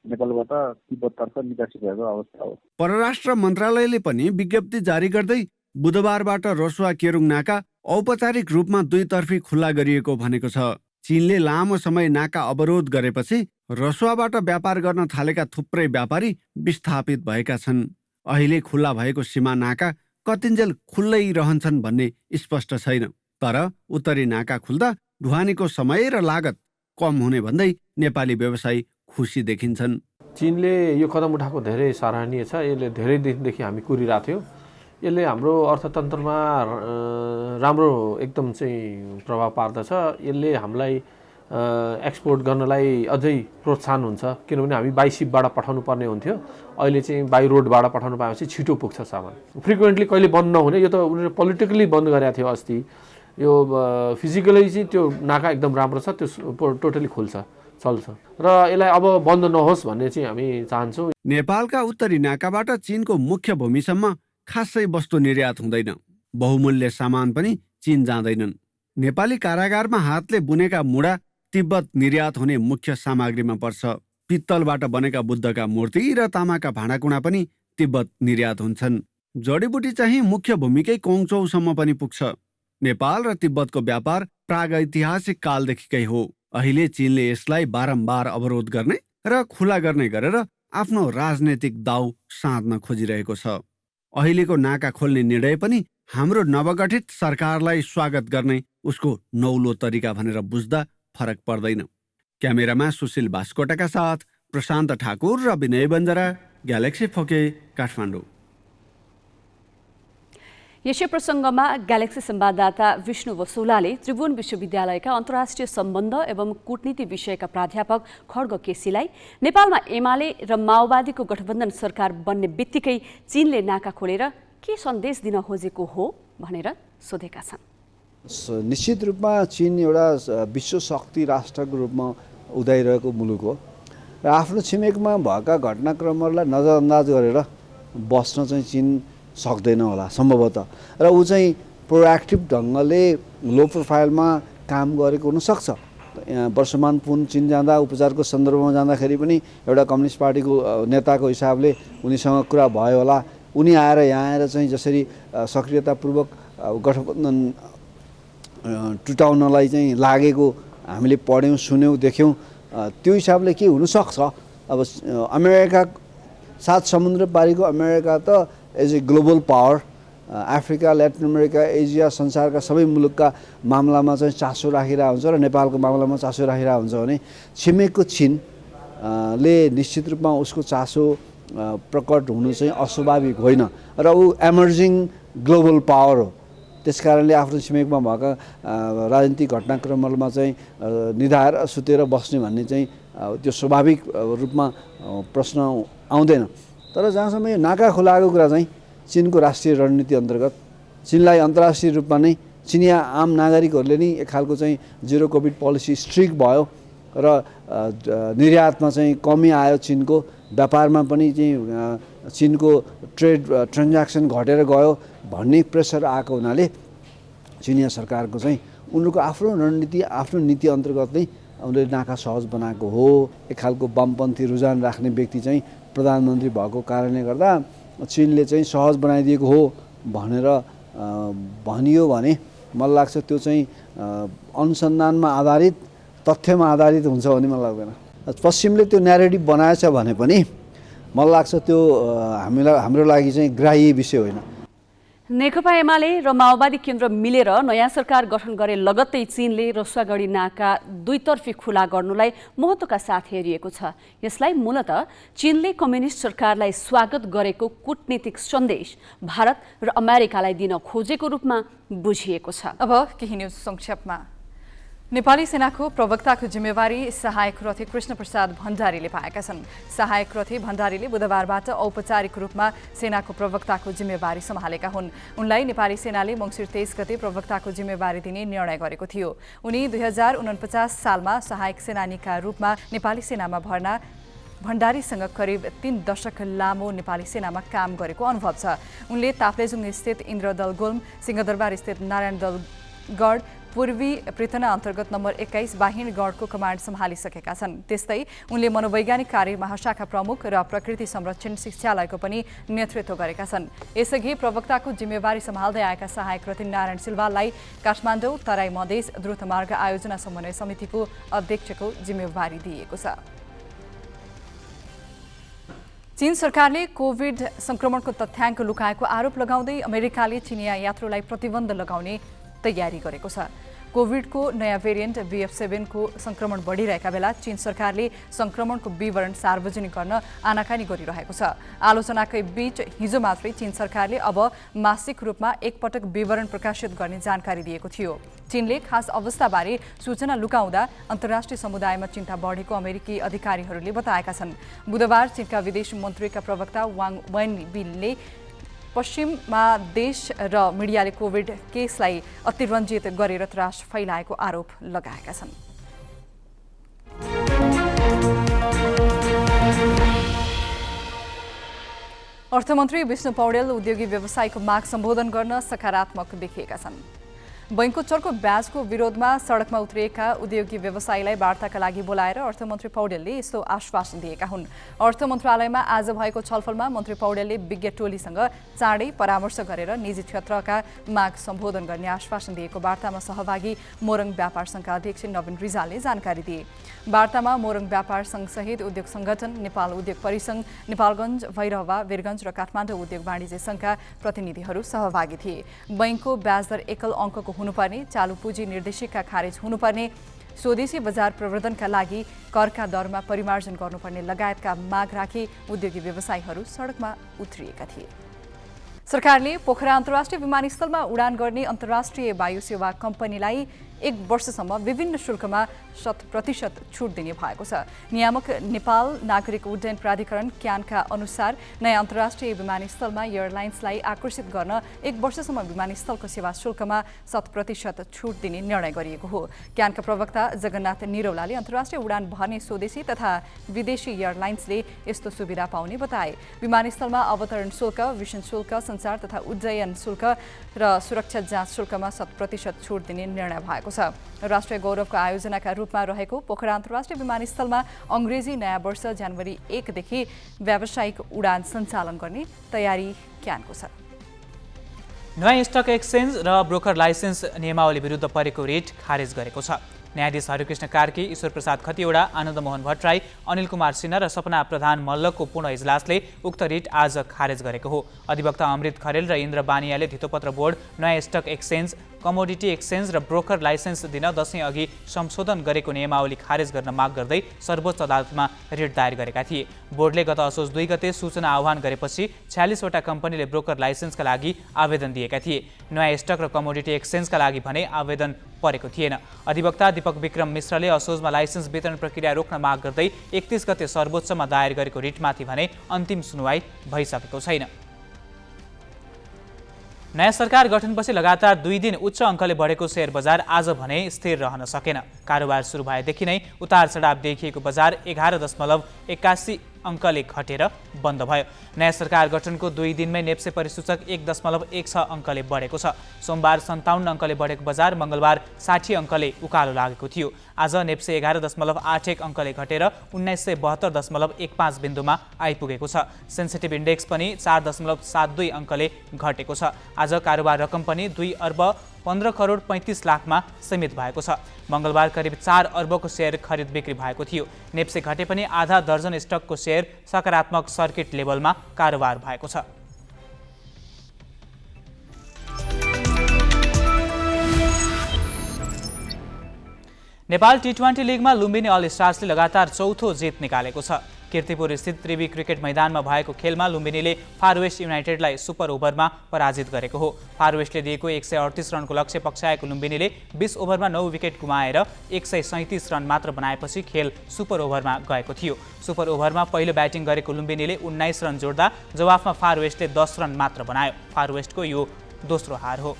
नेपालबाट तिब्बततर्फ निकासी भएको अवस्था हो। परराष्ट्र मन्त्रालयले पनि विज्ञप्ति जारी गर्दै बुधबारबाट रसुवा केरुङ नाका औपचारिक रूपमा दुईतर्फी खुल्ला गरिएको भनेको छ। चीनले लामो समय नाका अवरोध गरेपछि रसुवाबाट व्यापार गर्न थालेका थुप्रै व्यापारी विस्थापित भएका छन्। अहिले खुल्ला भएको सीमा नाका कतिन्जेल खुल्लै रहन्छन् भन्ने स्पष्ट छैन। तर उत्तरी नाका खुल्दा ढुवानीको समय र लागत कम हुने भन्दै नेपाली व्यवसायी खुसी देखिन्छन्। चीनले यो कदम उठाएको धेरै सराहनीय छ। यसले धेरै दिनदेखि हामी कुरिरहेको थियौँ। यसले हाम्रो अर्थतन्त्रमा राम्रो एकदम चाहिँ प्रभाव पार्दछ। यसले हामीलाई एक्सपोर्ट गर्नलाई अझै प्रोत्साहन हुन्छ, किनभने हामी बाई सिपबाट पठाउनु पर्ने हुन्थ्यो। अहिले चाहिँ बाई रोडबाट पठाउनु पाएपछि छिटो पुग्छ सामान। फ्रिक्वेन्टली कहिले बन्द नहुने, यो त उनीहरूले पोलिटिकली बन्द गरेको थियो अस्ति। यो फिजिकली चाहिँ त्यो नाका एकदम राम्रो छ, त्यो टोटली खुल्छ, चल्छ र यसलाई अब बन्द नहोस् भन्ने चाहिँ हामी चाहन्छौँ। नेपालका उत्तरी नाकाबाट चीनको मुख्य भूमिसम्म खासै वस्तु निर्यात हुँदैन। बहुमूल्य सामान पनि चीन जाँदैनन्। नेपाली कारागारमा हातले बुनेका मुढा तिब्बत निर्यात हुने मुख्य सामग्रीमा पर्छ। पित्तलबाट बनेका बुद्धका मूर्ति र तामाका भाँडाकुँडा पनि तिब्बत निर्यात हुन्छन्। जडीबुटी चाहिँ मुख्य भूमिकै कोङचौसम्म पनि पुग्छ। नेपाल र तिब्बतको व्यापार प्रागैतिहासिक कालदेखिकै हो। अहिले चीनले यसलाई बारम्बार अवरोध गर्ने र खुला गर्ने गरेर आफ्नो राजनैतिक दाउ साध्न खोजिरहेको छ। अहिलेको नाका खोल्ने निर्णय पनि हाम्रो नवगठित सरकारलाई स्वागत गर्ने उसको नौलो तरिका भनेर बुझ्दा फरक पर्दैन। क्यामेरामा सुशील बास्कोटाका साथ प्रशान्त ठाकुर र विनय बन्जरा, ग्यालेक्सी फोके, काठमाडौँ। यसै प्रसङ्गमा ग्यालेक्सी संवाददाता विष्णु वसुलाले त्रिभुवन विश्वविद्यालयका अन्तर्राष्ट्रिय सम्बन्ध एवं कूटनीति विषयका प्राध्यापक खड्ग केसीलाई नेपालमा एमाले र माओवादीको गठबन्धन सरकार बन्ने बित्तिकै चीनले नाका खोलेर के सन्देश दिन खोजेको हो भनेर सोधेका छन्। निश्चित रूपमा चीन एउटा विश्व शक्ति राष्ट्रको रूपमा उदाइरहेको मुलुक हो र आफ्नो छिमेकमा भएका घटनाक्रमहरूलाई नजरअन्दाज गरेर बस्न चाहिँ चीन सक्दैन होला सम्भवतः, र ऊ चाहिँ प्रोएक्टिभ ढङ्गले लो प्रोफाइलमा काम गरेको हुनसक्छ। यहाँ वर्षमान पुन चीन जाँदा उपचारको सन्दर्भमा जाँदाखेरि पनि एउटा कम्युनिस्ट पार्टीको नेताको हिसाबले उनीसँग कुरा भयो होला। उनी आएर यहाँ आएर चाहिँ जसरी सक्रियतापूर्वक गठबन्धन टुटाउनलाई चाहिँ लागेको हामीले पढ्यौँ, सुन्यौँ, देख्यौँ। त्यो हिसाबले के हुनसक्छ। अब अमेरिका 7 समुद्र पारीको अमेरिका त as a global power Africa, Latin America, Asia, संसारका सबै मुलुकका मामलामा चाहिँ चासो राखिरहेको हुन्छ र नेपालको मामलामा चासो राखिरहेको हुन्छ भने छिमेकको चीनले निश्चित रूपमा उसको चासो प्रकट हुनु चाहिँ अस्वाभाविक होइन र ऊ एमर्जिङ ग्लोबल पावर हो। त्यसकारणले आफ्नो छिमेकमा भएका राजनीतिक घटनाक्रमहरूमा चाहिँ निधाएर सुतेर बस्ने भन्ने चाहिँ त्यो स्वाभाविक रूपमा प्रश्न आउँदैन। तर जहाँसम्म यो नाका खोलाएको कुरा चाहिँ चीनको राष्ट्रिय रणनीति अन्तर्गत चीनलाई अन्तर्राष्ट्रिय रूपमा नै चिनिया आम नागरिकहरूले नै एक खालको चाहिँ जिरो कोभिड पोलिसी स्ट्रिक्ट भयो र निर्यातमा चाहिँ कमी आयो। चीनको व्यापारमा पनि चाहिँ चीनको ट्रेड ट्रान्ज्याक्सन घटेर गयो भन्ने प्रेसर आएको हुनाले चिनिया सरकारको चाहिँ उनीहरूको आफ्नो रणनीति, आफ्नो नीति अन्तर्गत नै उनीहरूले नाका सहज बनाएको हो। एक खालको वामपन्थी रुझान राख्ने व्यक्ति चाहिँ प्रधानमन्त्री भएको कारणले गर्दा चीनले चाहिँ सहज बनाइदिएको हो भनेर भनियो भने मलाई लाग्छ त्यो चाहिँ अनुसन्धानमा आधारित, तथ्यमा आधारित हुन्छ भन्ने मलाई लाग्दैन। पश्चिमले त्यो न्यारेटिभ बनाएछ भने पनि मलाई लाग्छ त्यो हाम्रो लागि चाहिँ ग्राह्य विषय होइन। नेकपा एमाले र माओवादी केन्द्र मिलेर नयाँ सरकार गठन गरे लगत्तै चीनले रसुवागढी नाका दुईतर्फी खुला गर्नुलाई महत्त्वका साथ हेरिएको छ। यसलाई मूलतः चीनले कम्युनिस्ट सरकारलाई स्वागत गरेको कूटनीतिक सन्देश भारत र अमेरिकालाई दिन खोजेको रूपमा बुझिएको छ। अब केही न्युज संक्षेपमा। नेपाली सेनाको प्रवक्ताको जिम्मेवारी सहायक रथी कृष्ण प्रसाद भण्डारीले पाएका छन्। सहायक रथी भण्डारीले बुधबारबाट औपचारिक रूपमा सेनाको प्रवक्ताको जिम्मेवारी सम्हालेका हुन्। उनलाई नेपाली सेनाले मङ्सिर 23 गते प्रवक्ताको जिम्मेवारी दिने निर्णय गरेको थियो। उनी 2049 सालमा सहायक सेनानीका रूपमा नेपाली सेनामा भर्ना भण्डारीसँग करिब 3 दशक लामो नेपाली सेनामा काम गरेको अनुभव छ। उनले ताप्लेजुङ स्थित इन्द्रदल गुल्म, सिंहदरबार स्थित नारायणदल गढ, पूर्वी पृथना अन्तर्गत नम्बर 21 बाहिन गढको कमान्ड सम्हालिसकेका छन्। त्यस्तै उनले मनोवैज्ञानिक कार्य महाशाखा प्रमुख र प्रकृति संरक्षण शिक्षालयको पनि नेतृत्व गरेका छन्। यसअघि प्रवक्ताको जिम्मेवारी सम्हाल्दै आएका सहायक रथी नारायण सिल्वालाई काठमाडौँ तराई मधेस द्रुतमार्ग आयोजना समन्वय समितिको अध्यक्षको जिम्मेवारी दिएको छ। चीन सरकारले कोभिड संक्रमणको तथ्याङ्क लुकाएको आरोप लगाउँदै अमेरिकाले चिनिया यात्रुलाई प्रतिबन्ध लगाउने तयारी गरेको छ। कोभिडको नयाँ भेरिएन्ट BF7 को संक्रमण बढिरहेका बेला चीन सरकारले संक्रमणको विवरण सार्वजनिक गर्न आनाकानी गरिरहेको छ। आलोचनाकै बीच हिजो मात्रै चीन सरकारले अब मासिक रूपमा एकपटक विवरण प्रकाशित गर्ने जानकारी दिएको थियो। चीनले खास अवस्थाबारे सूचना लुकाउँदा अन्तर्राष्ट्रिय समुदायमा चिन्ता बढेको अमेरिकी अधिकारीहरूले बताएका छन्। बुधबार चीनका विदेश मन्त्रीका प्रवक्ता वाङ वेनबिनले पश्चिममा देश र मिडियाले कोभिड केसलाई अतिरञ्जित गरेर त्रास फैलाएको आरोप लगाएका छन्। अर्थमन्त्री विष्णु पौडेल उद्योगी व्यवसायको माग सम्बोधन गर्न सकारात्मक देखिएका छन्। बैंकको चर्को ब्याजको विरोधमा सडकमा उत्रिएका उद्योगी व्यवसायीलाई वार्ताका लागि बोलाएर अर्थमन्त्री पौडेलले यस्तो आश्वासन दिएका हुन्। अर्थ मन्त्रालयमा आज भएको छलफलमा मन्त्री पौडेलले विज्ञ टोलीसँग चाँडै परामर्श गरेर निजी क्षेत्रका माग सम्बोधन गर्ने आश्वासन दिएको वार्तामा सहभागी मोरङ व्यापार सङ्घका अध्यक्ष नवीन रिजालले जानकारी दिए। वार्तामा मोरङ व्यापार सङ्घसहित उद्योग सङ्गठन, नेपाल उद्योग परिसङ्घ, नेपालगञ्ज, भैरहवा, वीरगञ्ज र काठमाडौँ उद्योग वाणिज्य सङ्घका प्रतिनिधिहरू सहभागी थिए। बैंकको ब्याजदर एकल अङ्कको हुनुपर्ने, चालु पुँजी निर्देशिका खारेज हुनुपर्ने, स्वदेशी बजार प्रवर्धनका लागि करका दरमा परिमार्जन गर्नुपर्ने लगायतका माग राखी उद्योगी व्यवसायीहरू सडकमा उत्रिएका थिए। सरकारले पोखरा अन्तर्राष्ट्रिय विमानस्थलमा उडान गर्ने अन्तर्राष्ट्रिय वायु सेवा कम्पनीलाई 1 वर्षसम्म विभिन्न शुल्कमा 100% छुट दिने भएको छ। नियामक नेपाल नागरिक उड्डयन प्राधिकरण क्यानका अनुसार नयाँ अन्तर्राष्ट्रिय विमानस्थलमा एयरलाइन्सलाई आकर्षित गर्न 1 वर्षसम्म विमानस्थलको सेवा शुल्कमा 100% छुट दिने निर्णय गरिएको हो। क्यानका प्रवक्ता जगन्नाथ निरौलाले अन्तर्राष्ट्रिय उडान भर्ने स्वदेशी तथा विदेशी एयरलाइन्सले यस्तो सुविधा पाउने बताए। विमानस्थलमा अवतरण शुल्क, विसन शुल्क, सञ्चार तथा उड्डयन शुल्क र सुरक्षा जाँच शुल्कमा 100% छुट दिने निर्णय भएको छ। राष्ट्रिय गौरवको आयोजनाका रूपमा रहेको पोखरा अन्तर्राष्ट्रिय विमानस्थलमा अङ्ग्रेजी नयाँ वर्ष जनवरी 1 देखि व्यावसायिक उडान सञ्चालन गर्ने तयारी क्यानको छ। नयाँ स्टक एक्सचेन्ज र ब्रोकर लाइसेन्स नियमावली विरुद्ध परेको रिट खारेज गरेको छ। न्यायाधीश हरिकृष्ण कार्की, ईश्वर प्रसाद खतिवडा, आनन्द मोहन भट्टराई, अनिल कुमार सिन्हा र सपना प्रधान मल्लको पूर्ण इजलासले उक्त रिट आज खारेज गरेको हो। अधिवक्ता अमृत खरेल र इन्द्र बानियाले धितोपत्र बोर्ड नयाँ स्टक एक्सचेन्ज, कमोडिटी एक्सचेन्ज र ब्रोकर लाइसेन्स दिन दशैं अघि संशोधन गरेको नियमावली खारेज गर्न माग गर्दै सर्वोच्च अदालतमा रिट दायर गरेका थिए। बोर्डले गत असोज 2 गते सूचना आह्वान गरेपछि 46 वटा कम्पनीले ब्रोकर लाइसेन्सका लागि आवेदन दिएका थिए। नयाँ स्टक र कमोडिटी एक्सचेन्जका लागि भने आवेदन परेको थिएन। अधिवक्ता दीपक विक्रम मिश्रले असोजमा लाइसेन्स वितरण प्रक्रिया रोक्न माग गर्दै 31 गते सर्वोच्चमा दायर गरेको रिटमाथि भने अन्तिम सुनवाई भइसकेको छैन। नयाँ सरकार गठनपछि लगातार 2 दिन उच्च अङ्कले बढेको शेयर बजार आज भने स्थिर रहन सकेन। कारोबार सुरु भएदेखि नै उतार चढाव देखिएको बजार 11.81 अङ्कले घटेर बन्द भयो। नयाँ सरकार गठनको 2 दिनमै नेप्से परिसूचक 1.16 अङ्कले बढेको छ। सोमबार 57 अङ्कले बढेको बजार मङ्गलबार 60 अङ्कले उकालो लागेको थियो। आज नेप्से 11.81 अङ्कले घटेर 1972.15 बिन्दुमा आइपुगेको छ। सेन्सिटिभ इन्डेक्स पनि 4.72 अङ्कले घटेको छ। आज कारोबार रकम पनि 2 अर्ब 15 करोड 35 लाखमा सीमित भएको छ। मङ्गलबार करिब 4 अर्बको सेयर खरिद बिक्री भएको थियो। नेप्से घटे पनि आधा दर्जन स्टकको सेयर सकारात्मक सर्किट लेभलमा कारोबार भएको छ। नेपाल T20 लिगमा लुम्बिनी अल स्टार्सले लगातार चौथो जित निकालेको छ। कीर्तिपुर स्थित त्रिवी क्रिकेट मैदानमा भएको खेलमा लुम्बिनीले फार वेस्ट युनाइटेडलाई सुपर ओभरमा पराजित गरेको हो। फार वेस्टले दिएको 138 रनको लक्ष्य पक्षाएको लुम्बिनीले 20 ओभरमा 9 विकेट गुमाएर 137 रन मात्र बनाएपछि खेल सुपर ओभरमा गएको थियो। सुपर ओभरमा पहिलो ब्याटिङ गरेको लुम्बिनीले 19 रन जोड्दा जवाफमा फार वेस्टले 10 रन मात्र बनायो। फार वेस्टको यो दोस्रो हार हो।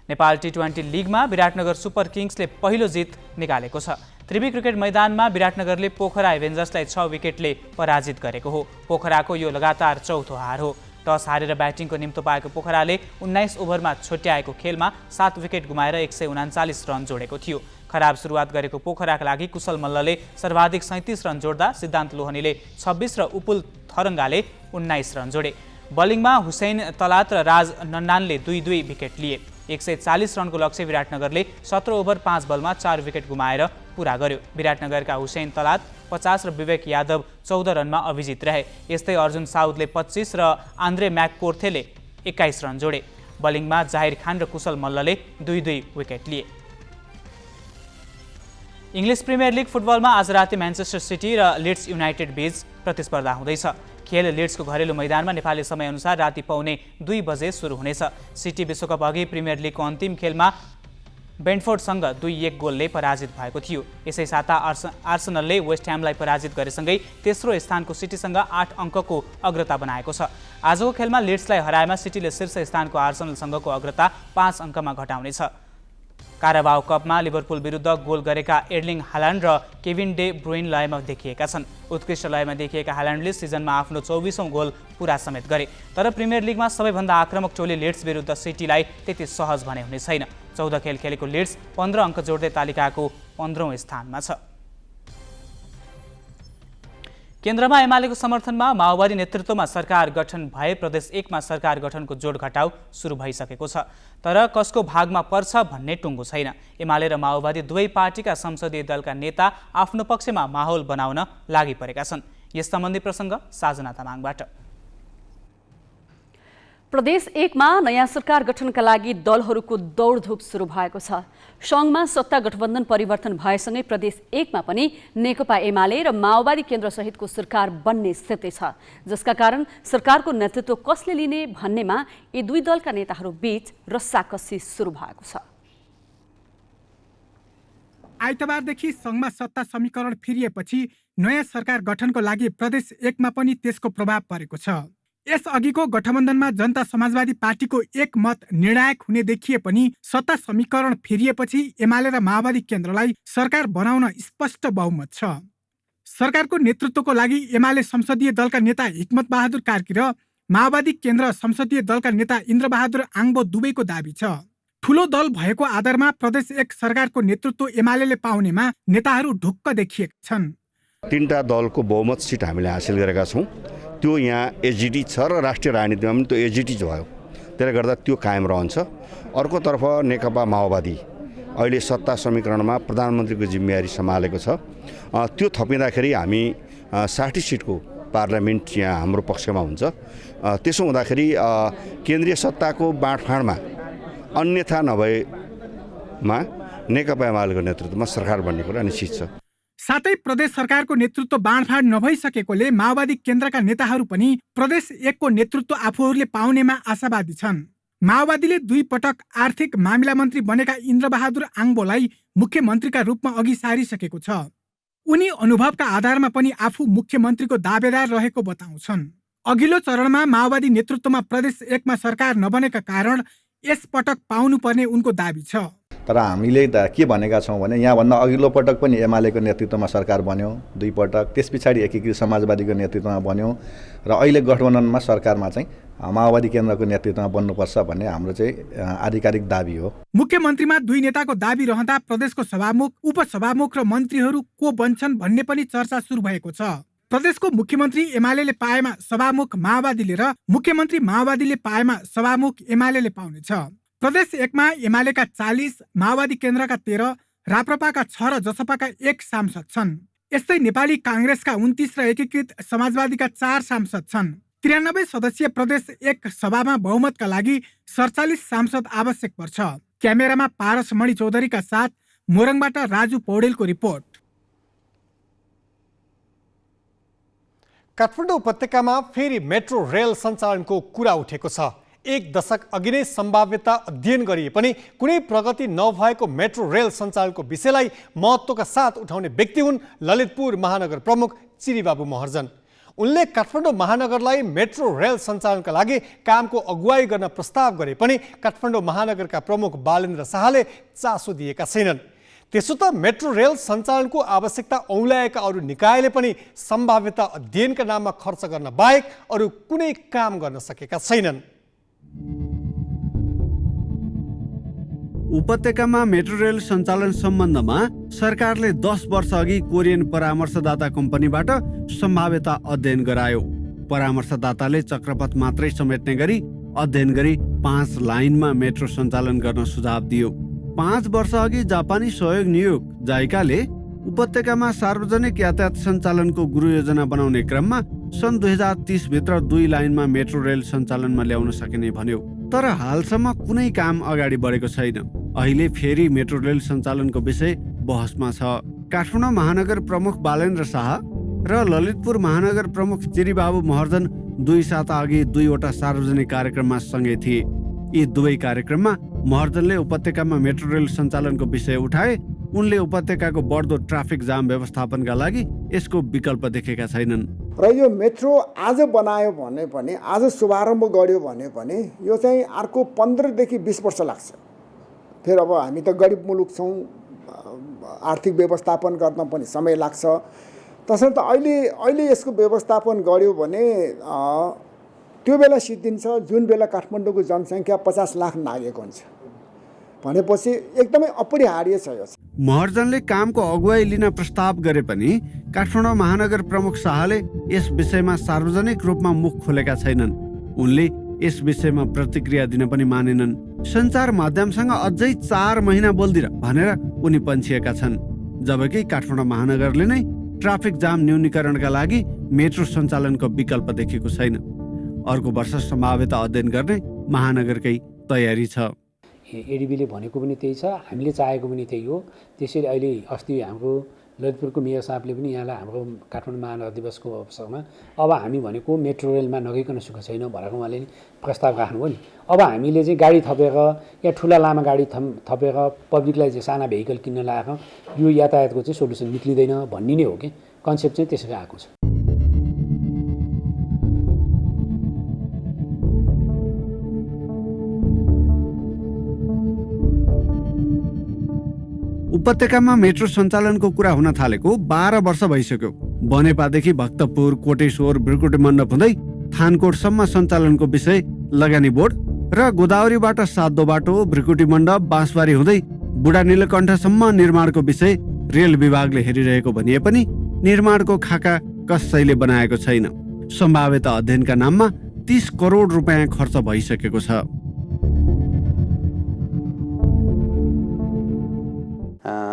नेपाल T20 लिगमा विराटनगर सुपर किङ्सले पहिलो जित निकालेको छ। त्रिवी क्रिकेट मैदानमा विराटनगरले पोखरा एभेन्जर्सलाई 6 विकेटले पराजित गरेको हो। पोखराको यो लगातार चौथो हार हो। टस हारेर ब्याटिङको निम्तो पाएको पोखराले 19 ओभरमा छुट्याएको खेलमा 7 विकेट गुमाएर 139 रन जोडेको थियो। खराब सुरुवात गरेको पोखराका लागि कुशल मल्लले सर्वाधिक 37 रन जोड्दा सिद्धान्त लोहनीले 26 र उपुल थरङ्गाले 19 रन जोडे। बलिङमा हुसैन तलात र राज नन्नानले 2-2 विकेट लिए। 140 रनको लक्ष्य विराटनगरले 17 ओभर 5 बलमा 4 विकेट गुमाएर पूरा गर्यो। विराटनगरका हुसैन तलात 50 र विवेक यादव 14 रनमा अभिजित रहे। यस्तै अर्जुन साउदले 25 र आन्द्रे म्याककोर्थेले 21 रन जोडे। बलिङमा जाहिर खान र कुशल मल्लले 2-2 विकेट लिए। इङ्ग्लिस प्रिमियर लिग फुटबलमा आज राति म्यान्चेस्टर सिटी र लिड्स युनाइटेड बीच प्रतिस्पर्धा हुँदैछ। खेल लिड्सको घरेलु मैदानमा नेपाली समयअनुसार राति 1:45 बजे सुरु हुनेछ। सिटी विश्वकप अघि प्रिमियर लिगको अन्तिम खेलमा बेन्टफोर्डसँग 2-1 गोलले पराजित भएको थियो। यसै साता आर्सेनलले वेस्ट ह्यामलाई पराजित गरेसँगै तेस्रो स्थानको सिटीसँग 8 अङ्कको अग्रता बनाएको छ। आजको खेलमा लिड्सलाई हराएमा सिटीले शीर्ष स्थानको आर्सेनलसँगको अग्रता 5 अङ्कमा घटाउनेछ। काराबाओ कपमा लिभरपुल विरुद्ध गोल गरेका एर्लिङ हाल्यान्ड र केभिन डे ब्रुइन लयमा देखिएका छन्। उत्कृष्ट लयमा देखिएका हाल्यान्डले सिजनमा आफ्नो 24औं गोल पुरा समेत गरे। तर प्रिमियर लिगमा सबैभन्दा आक्रामक टोली लिड्स विरुद्ध सिटीलाई त्यति सहज भने हुने छैन। 14 खेल खेलेको लिड्स 15 अङ्क जोड्दै तालिकाको 15औं स्थानमा छ। केन्द्रमा एमालेको समर्थनमा माओवादी नेतृत्वमा सरकार गठन भए प्रदेश 1 मा सरकार गठनको जोड घटाउ सुरु भइसकेको छ। तर कसको भागमा पर्छ भन्ने टुङ्गो छैन। एमाले र माओवादी दुवै पार्टीका संसदीय दलका नेता आफ्नो पक्षमा माहौल बनाउन लागि परेका छन्। यस सम्बन्धी प्रसङ्ग साजना तामाङबाट। प्रदेश 1 मा नयाँ सरकार गठनका लागि दलहरूको दौडधुप सुरु भएको छ। सङ्घमा सत्ता गठबन्धन परिवर्तन भएसँगै प्रदेश 1 मा पनि नेकपा एमाले र माओवादी केन्द्र सहितको सरकार बन्ने स्थिति छ, जसका कारण सरकारको नेतृत्व कसले लिने भन्नेमा यी दुई दलका नेताहरू बीच रस्साकसी सुरु भएको छ। आइतबारदेखि सङ्घमा सत्ता समीकरण फिरिएपछि नयाँ सरकार गठनको लागि प्रदेश 1 मा पनि त्यसको प्रभाव परेको छ। यस अघिको गठबन्धनमा जनता समाजवादी पार्टीको एक मत निर्णायक हुने देखिए पनि सत्ता समीकरण फेरिएपछि एमाले र माओवादी केन्द्रलाई सरकार बनाउन स्पष्ट बहुमत छ। सरकारको नेतृत्वको लागि एमाले संसदीय दलका नेता हिक्मत बहादुर कार्की र माओवादी केन्द्र संसदीय दलका नेता इन्द्रबहादुर आङबो दुवैको दाबी छ। ठूलो दल भएको आधारमा प्रदेश 1 सरकारको नेतृत्व एमाले पाउनेमा नेताहरू ढुक्क देखिएका छन्। 3टा दलको बहुमत सिट हामीले हासिल गरेका छौँ। त्यो यहाँ एसजिटी छ र राष्ट्रिय राजनीतिमा पनि त्यो एसजिटी भयो, त्यसले गर्दा त्यो कायम रहन्छ। अर्कोतर्फ नेकपा माओवादी अहिले सत्ता समीकरणमा प्रधानमन्त्रीको जिम्मेवारी सम्हालेको छ। त्यो थपिँदाखेरि हामी 60 सिटको पार्लियामेन्ट यहाँ हाम्रो पक्षमा हुन्छ। त्यसो हुँदाखेरि केन्द्रीय सत्ताको बाँडफाँडमा अन्यथा नभएमा नेकपा एमालेको नेतृत्वमा सरकार बन्ने कुरा निश्चित छ। साथै प्रदेश सरकारको नेतृत्व बाँडफाँड नभइसकेकोले माओवादी केन्द्रका नेताहरू पनि प्रदेश 1 को नेतृत्व आफूहरूले पाउनेमा आशावादी छन्। माओवादीले 2 पटक आर्थिक मामिला मन्त्री बनेका इन्द्रबहादुर आङबोलाई मुख्यमन्त्रीका रूपमा अघि सारिसकेको छ। उनी अनुभवका आधारमा पनि आफू मुख्यमन्त्रीको दावेदार रहेको बताउँछन्। अघिल्लो चरणमा माओवादी नेतृत्वमा प्रदेश 1 मा सरकार नबनेका कारण यस पटक पाउनुपर्ने उनको दाबी छ। तर हामीले के भनेका छौँ भने यहाँभन्दा अघिल्लो पटक पनि एमालेको नेतृत्वमा सरकार बन्यो 2 पटक, त्यस पछाडि एकीकृत समाजवादीको नेतृत्वमा बन्यो र अहिले गठबन्धनमा सरकारमा चाहिँ माओवादी केन्द्रको नेतृत्वमा बन्नुपर्छ भन्ने हाम्रो चाहिँ आधिकारिक दाबी हो। मुख्यमन्त्रीमा 2 नेताको दाबी रहँदा प्रदेशको सभामुख, उपसभामुख र मन्त्रीहरू को बन्छन् भन्ने पनि चर्चा सुरु भएको छ। प्रदेशको मुख्यमन्त्री एमाले पाएमा सभामुख माओवादीले र मुख्यमन्त्री माओवादीले पाएमा सभामुख एमाले पाउनेछ। प्रदेश 1 मा एमालेका 40, माओवादी केन्द्रका 13, राप्रपाका 6 र जसपाका 1 सांसद छन्। यस्तै नेपाली काङ्ग्रेसका 29 र एकीकृत समाजवादीका 4 सांसद छन्। 93 सदस्यीय प्रदेश 1 सभामा बहुमतका लागि 47 सांसद आवश्यक पर्छ। क्यामेरामा पारस मणि चौधरीका साथ मोरङबाट राजु पौडेलको रिपोर्ट। काठमाडौँ उपत्यकामा फेरि मेट्रो रेल सञ्चालनको कुरा उठेको छ। 1 दशक अघि नै सम्भाव्यता अध्ययन गरिए पनि कुनै प्रगति नभएको मेट्रो रेल सञ्चालनको विषयलाई महत्त्वका साथ उठाउने व्यक्ति हुन् ललितपुर महानगर प्रमुख चिरीबाबु महर्जन। उनले काठमाडौँ महानगरलाई मेट्रो रेल सञ्चालनका लागि कामको अगुवाई गर्न प्रस्ताव गरे पनि काठमाडौँ महानगरका प्रमुख बालेन्द्र शाहले चासो दिएका छैनन्। त्यसो त मेट्रो रेल सञ्चालनको आवश्यकता औँल्याएका अरू निकायले पनि सम्भाव्यता अध्ययनका नाममा खर्च गर्न बाहेक अरू कुनै काम गर्न सकेका छैनन्। उपत्यकामा मेट्रो रेल सञ्चालन सम्बन्धमा सरकारले 10 वर्ष अघि कोरियन परामर्शदाता कम्पनीबाट सम्भाव्यता अध्ययन गरायो। परामर्शदाताले चक्रपथ मात्रै समेट्ने गरी अध्ययन गरी 5 लाइनमा मेट्रो सञ्चालन गर्न सुझाव दियो। 5 वर्ष अघि जापानी सहयोग नियोग जाइकाले उपत्यकामा सार्वजनिक यातायात सञ्चालनको गुरु योजना बनाउने क्रममा सन् 2030 भित्र 2 लाइनमा मेट्रो रेल सञ्चालनमा ल्याउन सकिने भन्यो। तर हालसम्म कुनै काम अगाडि बढेको छैन। अहिले फेरि मेट्रो रेल सञ्चालनको विषय बहसमा छ। काठमाडौँ महानगर प्रमुख बालेन्द्र शाह र ललितपुर महानगर प्रमुख चिरीबाबु महर्जन 2 साता अघि 2वटा सार्वजनिक कार्यक्रममा सँगै थिए। यी दुवै कार्यक्रममा महर्जनले उपत्यकामा मेट्रो रेल सञ्चालनको विषय उठाए। उनले उपत्यकाको बढ्दो ट्राफिक जाम व्यवस्थापनका लागि यसको विकल्प देखेका छैनन्। र यो मेट्रो आज बनायो भने पनि, आज शुभारम्भ गर्यो भने पनि यो चाहिँ अर्को 15 देखि 20 वर्ष लाग्छ। फेरि अब हामी त गरिब मुलुक छौँ, आर्थिक व्यवस्थापन गर्न पनि समय लाग्छ। त्यसर्थ अहिले यसको व्यवस्थापन गर्यो भने त्यो बेला सिद्धिन्छ जुन बेला काठमाडौँको जनसङ्ख्या 50 लाख नागेको हुन्छ भनेपछि एकदमै अपरिहार्य छ यो। महर्जनले कामको अगुवाई लिन प्रस्ताव गरे पनि काठमाडौँ महानगर प्रमुख शाहले यस विषयमा सार्वजनिक रूपमा मुख खोलेका छैनन्। उनले यस विषयमा प्रतिक्रिया दिन पनि मानेनन्। सञ्चार माध्यमसँग अझै 4 महिना बोल्दिन भनेर उनी पन्छिएका छन्। जबकि काठमाडौँ महानगरले नै ट्राफिक जाम न्यूनीकरणका लागि मेट्रो सञ्चालनको विकल्प देखेको छैन। अर्को वर्ष सम्भाव्यता अध्ययन गर्ने महानगरकै तयारी छ। एडिबीले भनेको पनि त्यही छ, हामीले चाहेको पनि त्यही हो। त्यसैले अहिले अस्ति हाम्रो ललितपुरको मेयर साहबले पनि यहाँलाई हाम्रो काठमाडौँ महानगर दिवसको अवसरमा अब हामी भनेको मेट्रो रेलमा नगइकन सुख छैन भनेर उहाँले प्रस्ताव राख्नुभयो नि। अब हामीले चाहिँ गाडी थपेर या ठुला लामा गाडी थपेर पब्लिकलाई चाहिँ साना भेहिकल किन्न लगाएको यो यातायातको चाहिँ सोल्युसन निक्लिँदैन भन्ने नै हो कि कन्सेप्ट चाहिँ त्यसरी आएको छ। उपत्यकामा मेट्रो सञ्चालनको कुरा हुन थालेको 12 वर्ष भइसक्यो। बनेपादेखि भक्तपुर, कोटेश्वर, ब्रिकुटी मण्डप हुँदै थानकोटसम्म सञ्चालनको विषय लगानी बोर्ड र गोदावरीबाट सातो बाटो, ब्रिकुटी मण्डप, बाँसबारी हुँदै बुढा नीलकण्ठसम्म निर्माणको विषय रेल विभागले हेरिरहेको भनिए पनि निर्माणको खाका कसैले बनाएको छैन। सम्भाव्यता अध्ययनका नाममा 30 करोड रुपियाँ खर्च भइसकेको छ।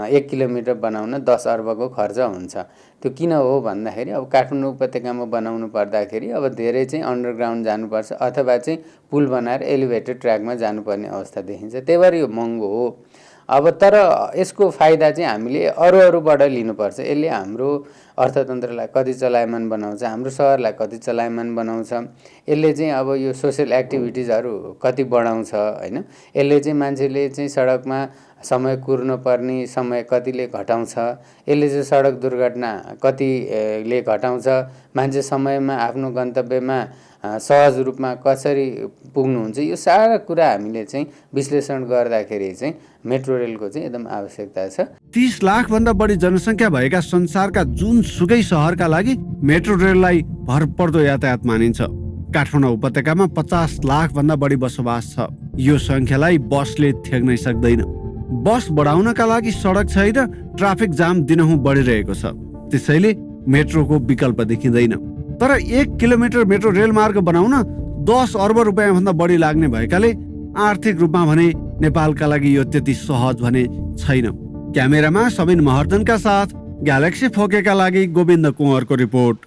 1 किलोमिटर बनाउन 10 अर्बको खर्च हुन्छ। त्यो किन हो भन्दाखेरि अब काठमाडौँ उपत्यकामा बनाउनु पर्दाखेरि अब धेरै चाहिँ अन्डरग्राउन्ड जानुपर्छ अथवा चाहिँ पुल बनाएर एलिभेटेड ट्र्याकमा जानुपर्ने अवस्था देखिन्छ। त्यही भएर यो महँगो हो। अब तर यसको फाइदा चाहिँ हामीले अरूबाट लिनुपर्छ। यसले हाम्रो अर्थतन्त्रलाई कति चलायमान बनाउँछ, हाम्रो सहरलाई कति चलायमान बनाउँछ, यसले चाहिँ अब यो सोसियल एक्टिभिटिजहरू कति बढाउँछ हैन, यसले चाहिँ मान्छेले चाहिँ सडकमा समय कुर्न पर्ने समय कतिले घटाउँछ, यसले चाहिँ सडक दुर्घटना कतिले घटाउँछ, मान्छे समयमा आफ्नो गन्तव्यमा सहज रूपमा कसरी पुग्नुहुन्छ, यो सारा कुरा हामीले चाहिँ विश्लेषण गर्दाखेरि चाहिँ मेट्रो रेलको चाहिँ एकदम आवश्यकता छ। 30 लाख भन्दा बढी जनसङ्ख्या भएका संसारका जुनसुकै सहरका लागि मेट्रो रेललाई भरपर्दो यातायात मानिन्छ। काठमाडौँ उपत्यकामा 50 लाख भन्दा बढी बसोबास छ। यो संख्यालाई बसले थ्याक्नै सक्दैन। बस बढाउनका लागि सडक छैन, ट्राफिक जाम दिनहुँ बढिरहेको छ। त्यसैले मेट्रोको विकल्प देखिँदैन। तर 1 किलोमिटर मेट्रो रेल मार्ग बनाउन 10 अर्ब रुपियाँ भन्दा बढी लाग्ने भएकाले आर्थिक रूपमा भने नेपालका लागि यो त्यति सहज भने छैन। क्यामेरामा सबिन महर्जनका साथ ग्यालेक्सी फोकेका लागि गोविन्द कुँवरको रिपोर्ट।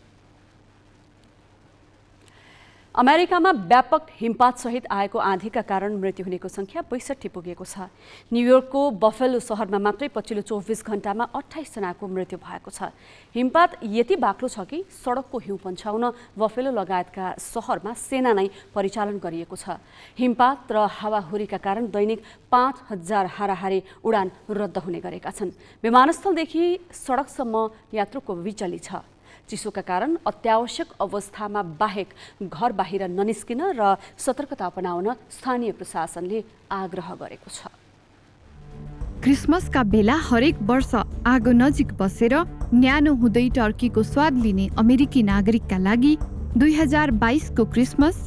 अमेरिकामा व्यापक हिमपातसहित आएको आँधीका कारण मृत्यु हुनेको संख्या 62 पुगेको छ। न्युयोर्कको बफेलो सहरमा मात्रै पछिल्लो 24 घण्टामा 28 जनाको मृत्यु भएको छ। हिमपात यति बाक्लो छ कि सडकको हिउँ पन्छाउन बफेलो लगायतका सहरमा सेना नै परिचालन गरिएको छ। हिमपात र हावाहुरीका कारण दैनिक 5000 हाराहारी उडान रद्द हुने गरेका छन्। विमानस्थलदेखि सडकसम्म यात्रुको विचली छ। चिसोका कारण अत्यावश्यक अवस्थामा बाहेक घर बाहिर ननिस्किन र सतर्कता अपनाउन स्थानीय प्रशासनले आग्रह गरेको छ। क्रिसमसका बेला हरेक वर्ष आगो नजिक बसेर न्यानो हुँदै टर्कीको स्वाद लिने अमेरिकी नागरिकका लागि 2022 को क्रिसमस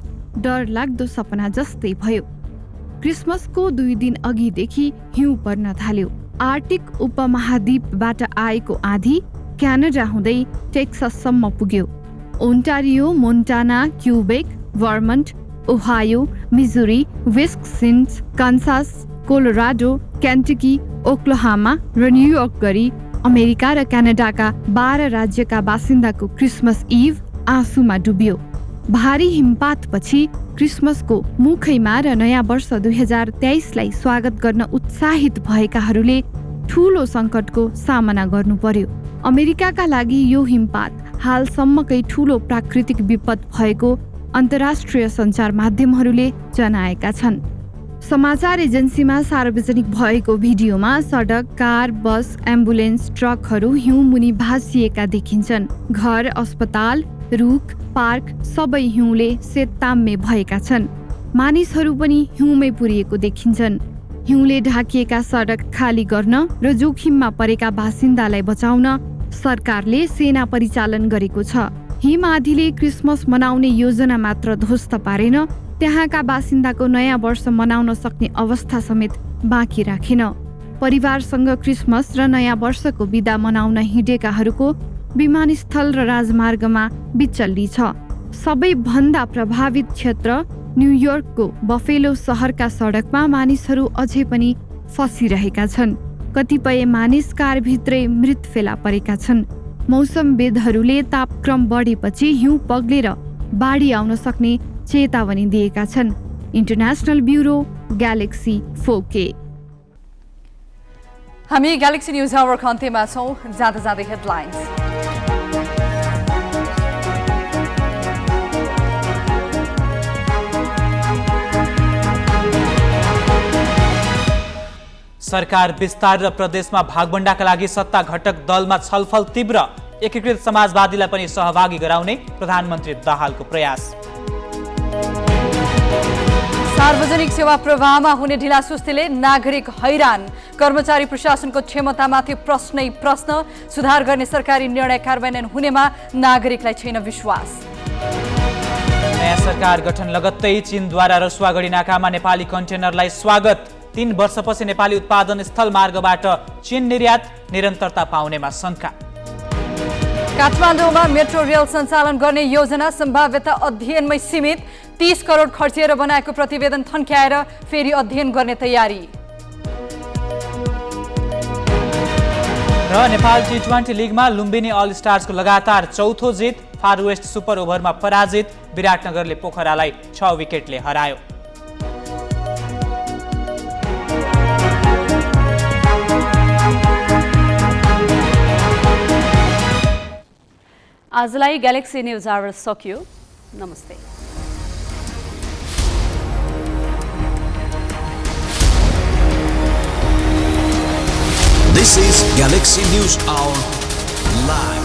डरलाग्दो सपना जस्तै भयो। क्रिसमसको 2 दिन अघिदेखि हिउँ पर्न थाल्यो। आर्टिक उपमहाद्वीपबाट आएको आँधी क्यानाडा हुँदै टेक्साससम्म पुग्यो। Ontario, Montana, Quebec, Vermont, Ohio, Missouri, Wisconsin, Kansas, Colorado, Kentucky, Oklahoma र न्युयोर्क गरी अमेरिका र क्यानाडाका 12 राज्यका बासिन्दाको क्रिसमस इभ आँसुमा डुबियो। भारी हिमपातपछि क्रिसमसको मुखैमा र नयाँ वर्ष 2023लाई स्वागत गर्न उत्साहित भएकाहरूले ठूलो सङ्कटको सामना गर्नु पर्यो। अमेरिकाका लागि यो हिमपात हालसम्मकै ठूलो प्राकृतिक विपद भएको अन्तर्राष्ट्रिय सञ्चार माध्यमहरूले जनाएका छन्। समाचार एजेन्सीमा सार्वजनिक भएको भिडियोमा सडक, कार, बस, एम्बुलेन्स, ट्रकहरू हिउँमुनि भासिएका देखिन्छन्। घर, अस्पताल, रुख, पार्क सबै हिउँले सेतताम्मे भएका छन्। मानिसहरू पनि हिउँमै पुरिएको देखिन्छन्। हिउँले ढाकिएका सडक खाली गर्न र जोखिममा परेका बासिन्दालाई बचाउन सरकारले सेना परिचालन गरेको छ। हिम आँधीले क्रिसमस मनाउने योजना मात्र ध्वस्त पारेन, त्यहाँका बासिन्दाको नयाँ वर्ष मनाउन सक्ने अवस्था समेत बाँकी राखेन। परिवारसँग क्रिसमस र नयाँ वर्षको बिदा मनाउन हिँडेकाहरूको विमानस्थल र राजमार्गमा बिचल्ली छ। सबैभन्दा प्रभावित क्षेत्र न्युयोर्कको बफेलो सहरका सडकमा मानिसहरू अझै पनि फसिरहेका छन्। कतिपय मानिस कारभित्रै मृत फेला परेका छन्। मौसमविदहरूले तापक्रम बढेपछि हिउँ पग्लेर बाढी आउन सक्ने चेतावनी दिएका छन्। International bureau, galaxy 4K। हामी ग्यालेक्सी न्युज आवरको अन्त्यमा छौँ। जाँदा जाँदै हेडलाइन्स। सरकार विस्तार र प्रदेशमा भागबण्डाका लागि सत्ता घटक दलमा छलफल तीव्र, एकीकृत समाजवादीलाई पनि सहभागी गराउने प्रधानमन्त्री दाहालको प्रयास। सार्वजनिक सेवा प्रवाहमा हुने ढिलासुस्तीले नागरिक हैरान, कर्मचारी प्रशासनको क्षमतामाथि प्रश्नै प्रश्न, सुधार गर्ने सरकारी निर्णय कार्यान्वयन हुनेमा नागरिकलाई छैन विश्वास। नयाँ सरकार गठन लगत्तै चीनद्वारा रसुवागढी नाकामा नेपाली कन्टेनरलाई स्वागत। 3 वर्षपछि नेपाली उत्पादन स्थल मार्गबाट चीन निर्यात, निरन्तरता पाउनेमा शङ्का। काठमाडौँमा मेट्रो रेल सञ्चालन गर्ने योजना सम्भाव्यता अध्ययनमै सीमित, 30 करोड खर्चेर बनाएको प्रतिवेदन थन्क्याएर फेरि अध्ययन गर्ने तयारी। र नेपाल T20 लिगमा लुम्बिनी अल स्टार्सको लगातार चौथो जित, फार वेस्ट सुपर ओभरमा पराजित, विराटनगरले पोखरालाई 6 विकेटले हरायो। आजलाई ग्यालेक्सी न्युज आवर सकियो। नमस्ते। This is Galaxy News Hour Live.